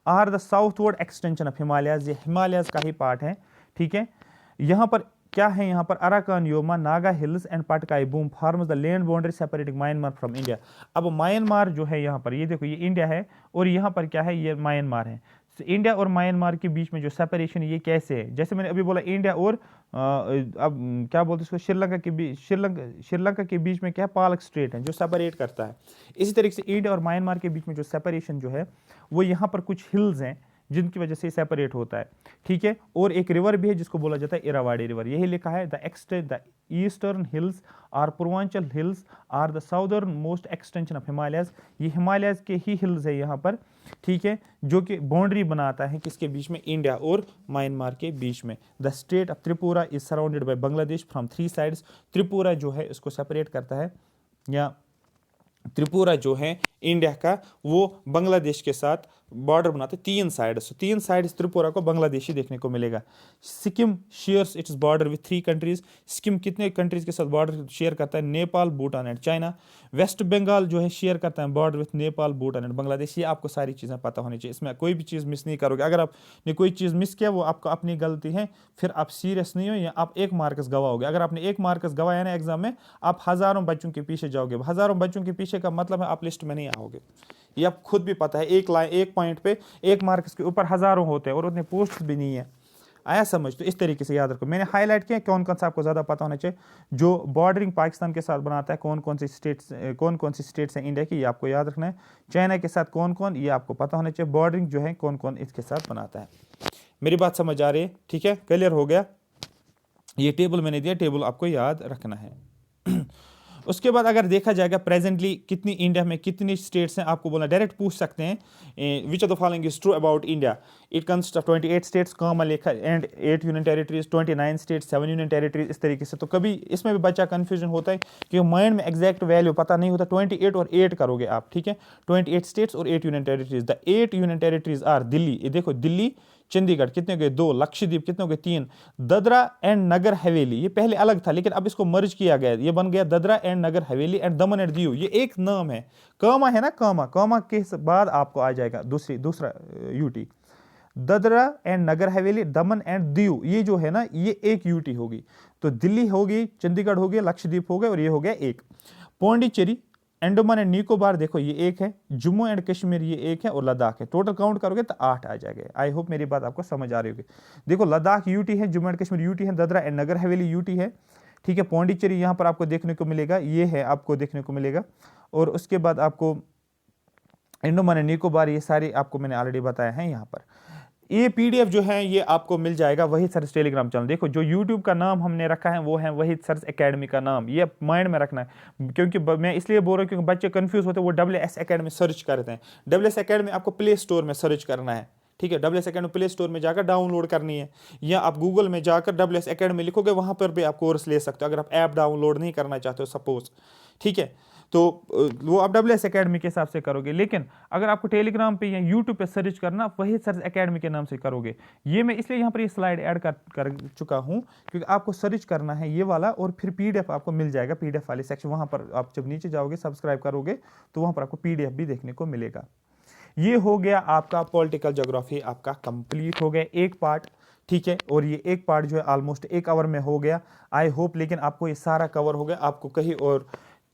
are the southward extension of Himalayas, ये हिमालयाज का ही पार्ट है। ठीक है, यहाँ पर क्या है, यहाँ पर Arakan Yoma, Naga hills and Patkai boom forms the land boundary separating Myanmar from India. अब म्यांमार जो है यहाँ पर, ये देखो ये इंडिया है, और यहाँ पर क्या है, ये म्यांमार है। तो इंडिया और म्यांमार के बीच में जो सेपरेशन ये कैसे है, जैसे मैंने अभी बोला इंडिया और अब क्या बोलते हैं इसको, श्रीलंका के बीच में क्या है, पालक स्ट्रेट है जो सेपरेट करता है। इसी तरीके से इंडिया और म्यांमार के बीच में जो सेपरेशन जो है वो यहाँ पर कुछ हिल्स हैं जिनकी वजह से सेपरेट होता है, ठीक है। और एक रिवर भी है जिसको बोला जाता है इरावाड़ी रिवर। यही लिखा है द ईस्टर्न हिल्स और Purvanchal hills are the southern most extension of Himalayas. ये हिमालयस के ही हिल्स है यहाँ पर, ठीक है, जो कि बाउंड्री बनाता है किसके बीच में, इंडिया और म्यांमार के बीच में। The state of Tripura is surrounded by Bangladesh from 3 sides. Tripura जो है इसको सेपरेट करता है, या त्रिपुरा जो है इंडिया का, वो बांग्लादेश के साथ बॉर्डर बनाते 3 साइड से, 3 साइड त्रिपुरा को बांग्लादेशी देखने को मिलेगा। Sikkim shares its border with 3 countries. Sikkim कितने कंट्रीज के साथ बॉर्डर शेयर करता है, नेपाल, भूटान एंड चाइना। वेस्ट बंगाल जो है शेयर करता है border with Nepal, Bhutan and Bangladesh. ये आपको सारी चीज़ें पता होनी चाहिए, इसमें कोई भी चीज़ मिस नहीं करोगे। अगर आपने कोई चीज़ मिस किया वो आपको अपनी गलती है, फिर आप सीरियस नहीं हो या आप 1 मार्क्स गवाओगे। अगर आपने 1 मार्क्स गवाया ना एग्जाम में, आप हज़ारों बच्चों के पीछे जाओगे। हज़ारों बच्चों के पीछे का मतलब है आप लिस्ट में नहीं आओगे। ये आप खुद भी पता है, एक पॉइंट पे 1 मार्क्स के ऊपर हज़ारों होते हैं और उतने पोस्ट भी नहीं है। आया समझ? तो इस तरीके से याद रखो। मैंने हाईलाइट किया कौन कौन सा आपको ज़्यादा पता होना चाहिए। जो बॉर्डरिंग पाकिस्तान के साथ बनाता है, कौन कौन सी स्टेट्स हैं इंडिया की, ये आपको याद रखना है। चाइना के साथ कौन कौन, ये आपको पता होना चाहिए। बॉर्डरिंग जो है कौन कौन इसके साथ बनाता है। मेरी बात समझ आ रही है? ठीक है, क्लियर हो गया। ये टेबल मैंने दिया, टेबल आपको याद रखना है। उसके बाद अगर देखा जाएगा प्रेजेंटली कितनी इंडिया में कितनी स्टेट्स हैं, आपको बोलना डायरेक्ट पूछ सकते हैं which of the following is true about India. It consist of 28 states common लिखा and 8 union territories, 29 states, 7 union territories, इस तरीके से। तो कभी इसमें भी बच्चा कंफ्यूजन होता है कि माइंड में एग्जैक्ट वैल्यू पता नहीं होता। 28 और 8 करोगे आप, ठीक है, 28 स्टेट्स और 8 union territories. The 8 union territories are Delhi, ये देखो दिल्ली, चंडीगढ़ कितने हो गए 2, लक्षद्वीप कितने हो गए 3, ददरा एंड नगर हवेली, ये पहले अलग था लेकिन अब इसको मर्ज किया गया, ये बन गया Dadra and Nagar Haveli and Daman and Diu. ये एक नाम है, कामा है ना, कामा के बाद आपको आ जाएगा दूसरा UT. Dadra and Nagar Haveli, Daman and Diu, ये जो है ना ये एक यूटी होगी। तो दिल्ली होगी, चंडीगढ़ हो गया, लक्षद्वीप हो गया और ये हो गया एक। पौंडीचेरी, अंडमान एंड निकोबार देखो ये एक है, जम्मू एंड कश्मीर ये एक है और लद्दाख है। टोटल काउंट करोगे तो 8 आ जाएगा। आई होप मेरी बात आपको समझ आ रही होगी। देखो लद्दाख यूटी है, जम्मू एंड कश्मीर यूटी है, ददरा एंड नगर हवेली यूटी है, ठीक है। पौंडीचेरी यहाँ पर आपको देखने को मिलेगा, ये है आपको देखने को मिलेगा। और उसके बाद आपको अंडमान एंड निकोबार, ये सारी आपको मैंने ऑलरेडी बताया है यहाँ पर। ये पीडीएफ जो है ये आपको मिल जाएगा वही सर्च टेलीग्राम चैनल। देखो जो यूट्यूब का नाम हमने रखा है वो है वही सर्च एकेडमी का नाम, ये माइंड में रखना है। क्योंकि मैं इसलिए बोल रहा हूँ क्योंकि बच्चे कंफ्यूज होते हैं, वो WS एकेडमी सर्च करते हैं। WS एकेडमी आपको प्ले स्टोर में सर्च करना है, ठीक है। WS एकेडमी प्ले स्टोर में जाकर डाउनलोड करनी है, या आप गूगल में जाकर WS एकेडमी लिखोगे, वहाँ पर भी आप कोर्स ले सकते हो अगर आप ऐप डाउनलोड नहीं करना चाहते हो सपोज, ठीक है। तो वो आप WS एकेडमी के हिसाब से करोगे। लेकिन अगर आपको टेलीग्राम पे या यूट्यूब पे सर्च करना, वही सर्च एकेडमी के नाम से करोगे। ये मैं इसलिए यहाँ पर ये स्लाइड ऐड कर चुका हूँ क्योंकि आपको सर्च करना है ये वाला, और फिर PDF आपको मिल जाएगा, PDF वाले सेक्शन। वहाँ पर आप जब नीचे जाओगे सब्सक्राइब करोगे तो वहाँ पर आपको PDF भी देखने को मिलेगा। ये हो गया आपका पॉलिटिकल ज्योग्राफी, आपका कंप्लीट हो गया एक पार्ट, ठीक है। और ये एक पार्ट जो है ऑलमोस्ट 1 आवर में हो गया, आई होप। लेकिन आपको ये सारा कवर हो गया, आपको कहीं और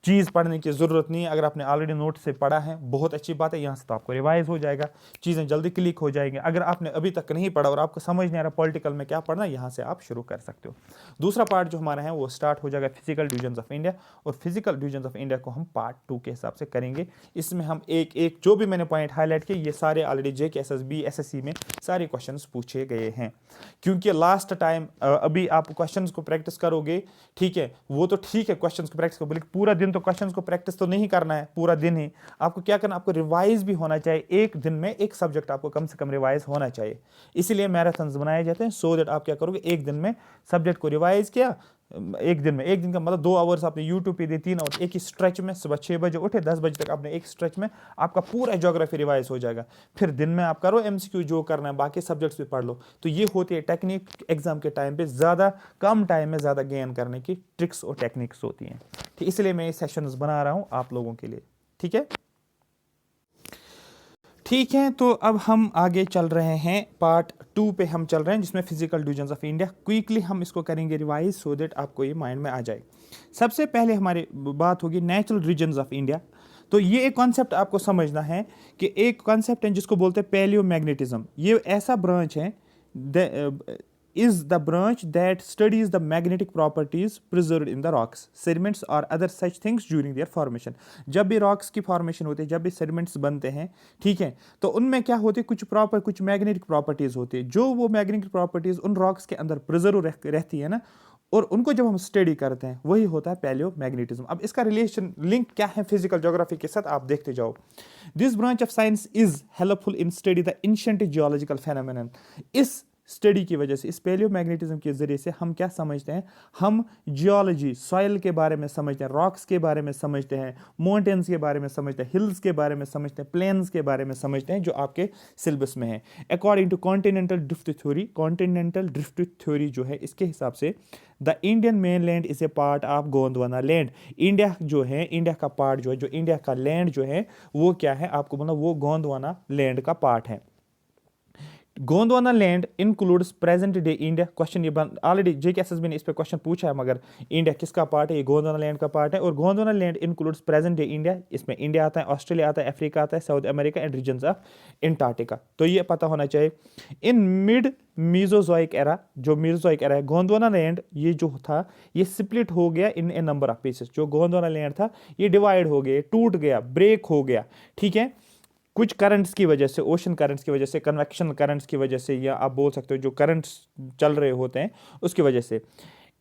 चीज़ पढ़ने की ज़रूरत नहीं है। अगर आपने ऑलरेडी नोट से पढ़ा है बहुत अच्छी बात है, यहाँ से तो आपको रिवाइज हो जाएगा, चीज़ें जल्दी क्लिक हो जाएंगी। अगर आपने अभी तक नहीं पढ़ा और आपको समझ नहीं आ रहा पॉलिटिकल में क्या पढ़ना, यहाँ से आप शुरू कर सकते हो। दूसरा पार्ट जो हमारा है वो स्टार्ट हो जाएगा फिजिकल डिवीजन्स ऑफ इंडिया, और फिजिकल डिवीजन्स ऑफ इंडिया को हम पार्ट 2 के हिसाब से करेंगे। इसमें हम एक जो भी मैंने पॉइंट हाईलाइट किए ये सारे ऑलरेडी JK SSB SSC में सारे क्वेश्चन पूछे गए हैं। क्योंकि लास्ट टाइम अभी आप क्वेश्चन को प्रैक्टिस करोगे, ठीक है, वो तो ठीक है क्वेश्चन को प्रैक्टिस करोगे, पूरा दिन तो क्वेश्चंस को प्रैक्टिस तो नहीं करना है पूरा दिन ही। आपको क्या करना, आपको रिवाइज भी होना चाहिए। एक दिन में एक सब्जेक्ट आपको कम से कम रिवाइज होना चाहिए, इसीलिए मैराथन्स बनाए जाते हैं। सो दैट आप क्या करोगे, एक दिन में सब्जेक्ट को रिवाइज किया, एक दिन का मतलब 2 आवर्स आपने यूट्यूब पे दिए, 3 आवर एक ही स्ट्रेच में, सुबह 6 बजे उठे 10 बजे तक आपने एक स्ट्रेच में आपका पूरा ज्योग्राफी रिवाइज हो जाएगा। फिर दिन में आप करो MCQ जो करना है, बाकी सब्जेक्ट्स भी पढ़ लो। तो ये होती है टेक्निक, एग्जाम के टाइम पे ज़्यादा कम टाइम में ज़्यादा गेन करने की ट्रिक्स और टेक्निक्स होती हैं, ठीक। इसलिए मैं ये सेशंस बना रहा हूँ आप लोगों के लिए, ठीक है। ठीक है, तो अब हम आगे चल रहे हैं, पार्ट 2 पे हम चल रहे हैं जिसमें physical divisions of India. Quickly हम इसको करेंगे रिवाइज सो दैट आपको ये माइंड में आ जाए। सबसे पहले हमारी बात होगी नेचुरल रीजन्स ऑफ इंडिया। तो ये एक कॉन्सेप्ट आपको समझना है कि एक कॉन्सेप्ट है जिसको बोलते हैं पैलियोमैग्नेटिज्म। ये ऐसा ब्रांच है is the branch that studies the magnetic properties preserved in the rocks, sediments or other such things during their formation. जब भी रॉक्स की फॉर्मेशन होती है, जब भी सेडिमेंट्स बनते हैं, ठीक है, तो उनमें क्या होते हैं, कुछ मैग्नेटिक प्रॉपर्टीज होती है, जो वो मैग्नेटिक प्रॉपर्टीज उन रॉक्स के अंदर प्रिजर्व रहती है ना, और उनको जब हम स्टडी करते हैं वही होता है पैलियोमैग्नेटिज्म। अब इसका रिलेशन लिंक क्या है फिजिकल ज्योग्राफी के साथ, आप देखते जाओ। This branch of science is helpful in study the ancient geological phenomenon. इस स्टडी की वजह से, इस पैलियोमैग्नेटिज्म के जरिए से हम क्या समझते हैं, हम जियोलॉजी, सॉइल के बारे में समझते हैं, रॉक्स के बारे में समझते हैं, माउंटेन्स के बारे में समझते हैं, हिल्स के बारे में समझते हैं, प्लेन्स के बारे में समझते हैं, जो आपके सिलेबस में है। According to continental drift theory, continental drift theory जो है, इसके हिसाब से the Indian main land is a part of Gondwana land. India जो है, इंडिया का पार्ट जो है, जो इंडिया का लैंड जो है वो क्या है, आपको बोला वो गोंडवाना लैंड का पार्ट है। Gondwana land includes present day India. Question ये ऑलरेडी JKSSB ने इस पे क्वेश्चन पूछा है, मगर इंडिया किसका पार्ट है, ये गोंडवाना लैंड का पार्ट है। और Gondwana land includes present day India, इसमें इंडिया आता है, ऑस्ट्रेलिया आता है, अफ्रीका आता है, South America and regions of Antarctica. तो ये पता होना चाहिए। इन मिड मीजोजोइक एरा, जो मीजोजोइक एरा है, गोंडवाना लैंड ये जो था ये स्प्लिट हो गया इन ए नंबर ऑफ पीसेस। जो गोंडवाना लैंड था ये डिवाइड हो गया, टूट गया, ब्रेक हो गया, ठीक है, कुछ करंट्स की वजह से, ओशन करंट्स की वजह से, कन्वेक्शन करंट्स की वजह से, या आप बोल सकते हो जो करंट्स चल रहे होते हैं उसकी वजह से।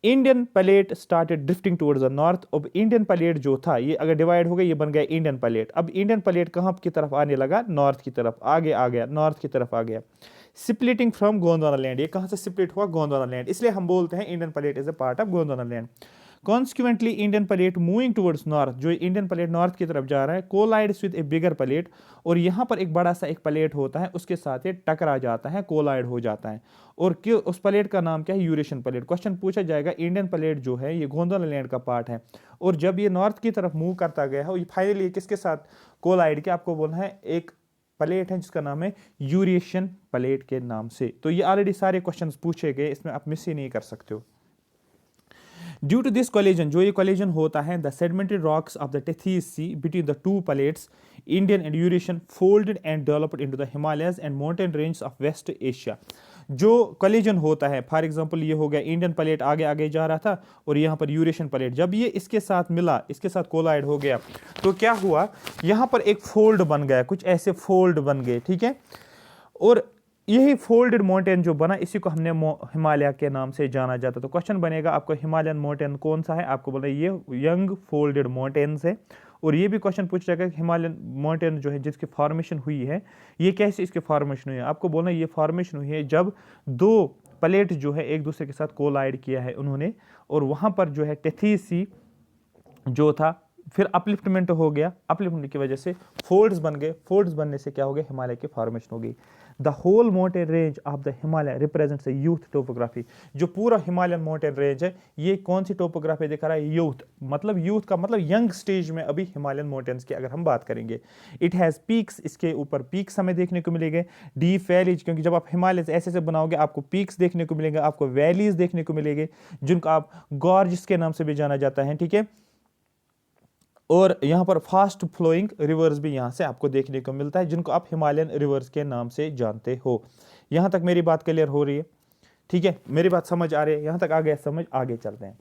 Indian plate started drifting towards the north. अब इंडियन प्लेट जो था ये अगर डिवाइड हो गया, ये बन गया इंडियन प्लेट। अब इंडियन प्लेट कहाँ की तरफ आने लगा, नॉर्थ की तरफ आगे आ गया, नॉर्थ की तरफ आ गया। स्प्लिटिंग फ्रॉम गोंडवाना लैंड, ये कहाँ से स्प्लिट हुआ, गोंडवाना लैंड, इसलिए हम बोलते हैं Indian plate is a part of Gondwana land. Consequently Indian plate moving towards north, जो इंडियन प्लेट नॉर्थ की तरफ जा रहा है, collides with a bigger plate, और यहाँ पर एक बड़ा सा एक प्लेट होता है, उसके साथ ये टकरा जाता है, कोलाइड हो जाता है। और क्यों, उस प्लेट का नाम क्या है, यूरेशियन प्लेट। क्वेश्चन पूछा जाएगा, इंडियन प्लेट जो है ये गोंडवाना लैंड का पार्ट है, और जब ये नॉर्थ की तरफ मूव करता गया है, फाइनली किसके साथ कोलाइड के, आपको बोलना है एक प्लेट है जिसका नाम है यूरेशियन प्लेट के नाम से। तो ये ऑलरेडी सारे क्वेश्चंस पूछे गए, इसमें आप मिस ही नहीं कर सकते हो। ड्यू टू दिस कोलिजन, जो ये कोलिजन होता है, the sedimentary rocks of the Tethys sea between the two plates Indian and Eurasian folded and developed into the Himalayas and mountain range of west Asia. जो कोलिजन होता है, फॉर एग्जांपल ये हो गया इंडियन प्लेट आगे आगे जा रहा था, और यहाँ पर यूरेशियन प्लेट, जब ये इसके साथ मिला, इसके साथ कोलाइड हो गया, तो क्या हुआ, यहाँ पर एक फोल्ड बन गया, कुछ ऐसे फोल्ड बन गए, ठीक है। और यही फोल्डेड माउंटेन जो बना, इसी को हमने हिमालय के नाम से जाना जाता। तो क्वेश्चन बनेगा आपको, हिमालयन माउंटेन कौन सा है, आपको बोला ये यंग फोल्डेड माउंटेन्स है। और ये भी क्वेश्चन पूछ जाएगा कि हिमालयन माउंटेन जो है जिसकी फॉर्मेशन हुई है, ये कैसे इसकी फॉर्मेशन हुई है, आपको बोलना ये फॉर्मेशन हुई है जब दो प्लेट जो है एक दूसरे के साथ कोलाइड किया है उन्होंने, और वहां पर जो है टेथीस सी जो था, फिर अपलिफ्टमेंट हो गया, अपलिफ्टमेंट की वजह से फोल्ड्स बन गए, फोल्ड्स बनने से क्या हो गया, हिमालय की फॉर्मेशन हो गई। The whole mountain range of the Himalaya represents a youth topography. जो पूरा हिमालयन माउंटेन रेंज है, ये कौन सी टोपोग्राफी दिखा रहा है, यूथ, मतलब यूथ का मतलब यंग स्टेज में अभी हिमालयन माउंटेन्स की अगर हम बात करेंगे। इट हैज़ पीक्स, इसके ऊपर पीक्स हमें देखने को मिलेंगे, डीप वैलीज, क्योंकि जब आप हिमालय ऐसे ऐसे बनाओगे आपको पीक्स देखने को मिलेंगे, आपको वैलीज देखने को मिलेंगे, जिनको आप गॉर्ज के नाम से भी जाना जाता है, ठीक है। और यहाँ पर फास्ट फ्लोइंग रिवर्स भी यहाँ से आपको देखने को मिलता है, जिनको आप हिमालयन रिवर्स के नाम से जानते हो। यहाँ तक मेरी बात क्लियर हो रही है, ठीक है, मेरी बात समझ आ रही है, यहाँ तक आ गया समझ, आगे चलते हैं।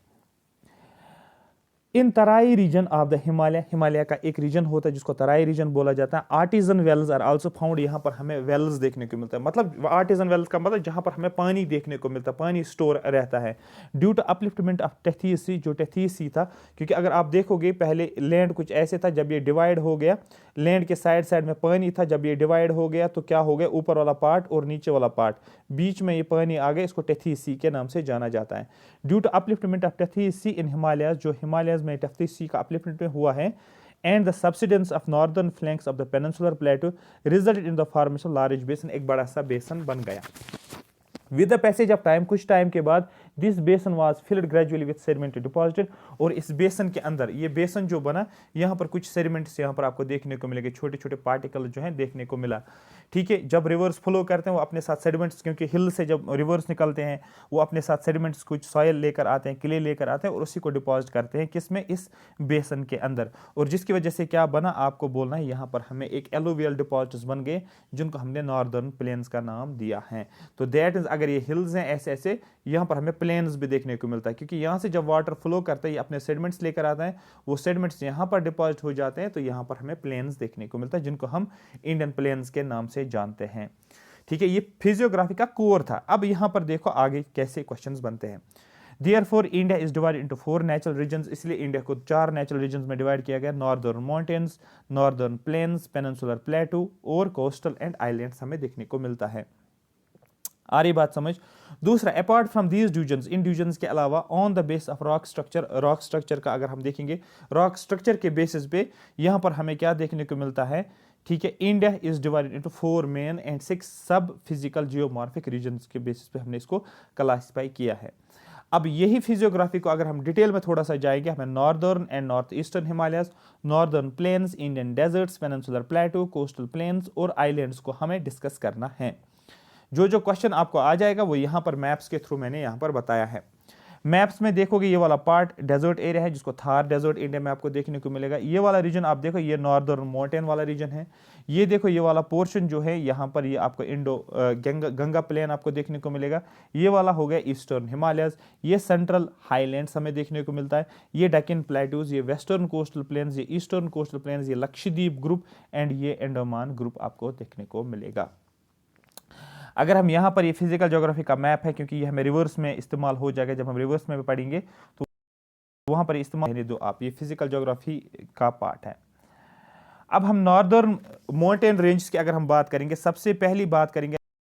In Terai region of the Himalaya, Himalaya का एक रीजन होता है जिसको तराई रीजन बोला जाता है। Artesian wells are also found, यहाँ पर हमें वेल्स देखने को मिलता है, मतलब आर्टिजन वेल्स का मतलब जहाँ पर हमें पानी देखने को मिलता है, पानी स्टोर रहता है। Due to upliftment of Tethys सी, जो टेथीस सी था, क्योंकि अगर आप देखोगे पहले लैंड कुछ ऐसे था, जब ये डिवाइड हो गया, लैंड के साइड साइड में पानी था, जब ये डिवाइड हो गया तो क्या हो गया, ऊपर वाला पार्ट और नीचे वाला पार्ट, बीच में ये पानी आ गया, इसको टेथीस सी के नाम से जाना जाता है। Due to upliftment of Tethys sea in Himalayas, जो हिमालयस में टेथीस सी का अपलिफ्टमेंट हुआ है, and the subsidence of northern flanks of the peninsular plateau resulted in the formation of large basin, एक बड़ा सा बेसन बन गया। With the passage of time, कुछ टाइम के बाद this basin was filled gradually with sediment deposited, और इस बेसन के अंदर, ये बेसन जो बना, यहाँ पर कुछ सेडिमेंट्स यहाँ पर आपको देखने को मिलेंगे, छोटे छोटे पार्टिकल जो हैं देखने को मिला। ठीक है, जब रिवर्स फ्लो करते हैं वो अपने साथ सेडिमेंट्स, क्योंकि हिल से जब रिवर्स निकलते हैं वो अपने साथ सेडिमेंट्स, कुछ सॉयल लेकर आते हैं, क्ले लेकर आते हैं और उसी को डिपॉजिट करते हैं किसमें, इस बेसन के अंदर। और जिसकी वजह से क्या बना, आपको बोलना है यहाँ पर हमें एक एलुवियल डिपॉजिट्स बन गए जिनको हमने नॉर्दर्न प्लेन्स का नाम दिया है। तो दैट इज, अगर ये हिल्स हैं ऐसे ऐसे, यहाँ पर हमें प्लेन्स भी देखने को मिलता है, क्योंकि यहाँ से जब वाटर फ्लो करता है ये अपने सेडिमेंट्स लेकर आता है, वो सेडिमेंट्स यहाँ पर डिपॉजिट हो जाते हैं, तो यहाँ पर हमें प्लेन्स देखने को मिलता है जिनको हम इंडियन प्लेन्स के नाम से जानते हैं। ठीक है, ये फिजियोग्राफी का कोर था। अब यहाँ पर देखो आगे कैसे क्वेश्चंस बनते हैं। Therefore, India is divided into 4 natural regions, इसलिए इंडिया को 4 नेचुरल रीजन्स में डिवाइड किया गया। Northern mountains, northern plains, peninsular प्लेटू और कोस्टल एंड आइलैंड्स हमें देखने को मिलता है। आ रही बात समझ। दूसरा, apart from these divisions, in divisions के अलावा, on the base of rock structure, rock structure का अगर हम देखेंगे, रॉक स्ट्रक्चर के बेसिस पे यहाँ पर हमें क्या देखने को मिलता है। ठीक है, India is divided into 4 main and 6 सब फिजिकल जियोमॉर्फिक रीजन्स के बेसिस पे हमने इसको क्लासिफाई किया है। अब यही फिजियोग्राफी को अगर हम डिटेल में थोड़ा सा जाएंगे, हमें northern and north eastern Himalayas, northern plains, Indian deserts, peninsular plateau, coastal plains और आइलैंड्स को हमें डिस्कस करना है। जो जो क्वेश्चन आपको आ जाएगा वो यहाँ पर मैप्स के थ्रू मैंने यहाँ पर बताया है। मैप्स में देखोगे ये वाला पार्ट डेजर्ट एरिया है जिसको थार डेजर्ट इंडिया में आपको देखने को मिलेगा। ये वाला रीजन आप देखो, ये नॉर्दर्न माउंटेन वाला रीजन है। ये देखो ये वाला पोर्शन जो है यहाँ पर ये आपको गंगा प्लेन आपको देखने को मिलेगा। ये वाला हो गया ईस्टर्न हिमालयस, ये सेंट्रल हाईलैंड्स हमें देखने को मिलता है, ये डेक्कन प्लेटूज, ये वेस्टर्न कोस्टल प्लेन्स, ये ईस्टर्न कोस्टल प्लेन्स, ये लक्षद्वीप ग्रुप एंड ये अंडमान ग्रुप आपको देखने को मिलेगा। अगर हम यहाँ पर ये फिजिकल ज्योग्राफी का मैप है, क्योंकि ये हमें रिवर्स में इस्तेमाल हो जाएगा, जब हम रिवर्स में पढ़ेंगे तो वहाँ पर इस्तेमाल दो आप, ये फिजिकल ज्योग्राफी का पार्ट है। अब हम नॉर्दर्न माउंटेन रेंज की अगर हम बात करेंगे, सबसे पहली बात करेंगे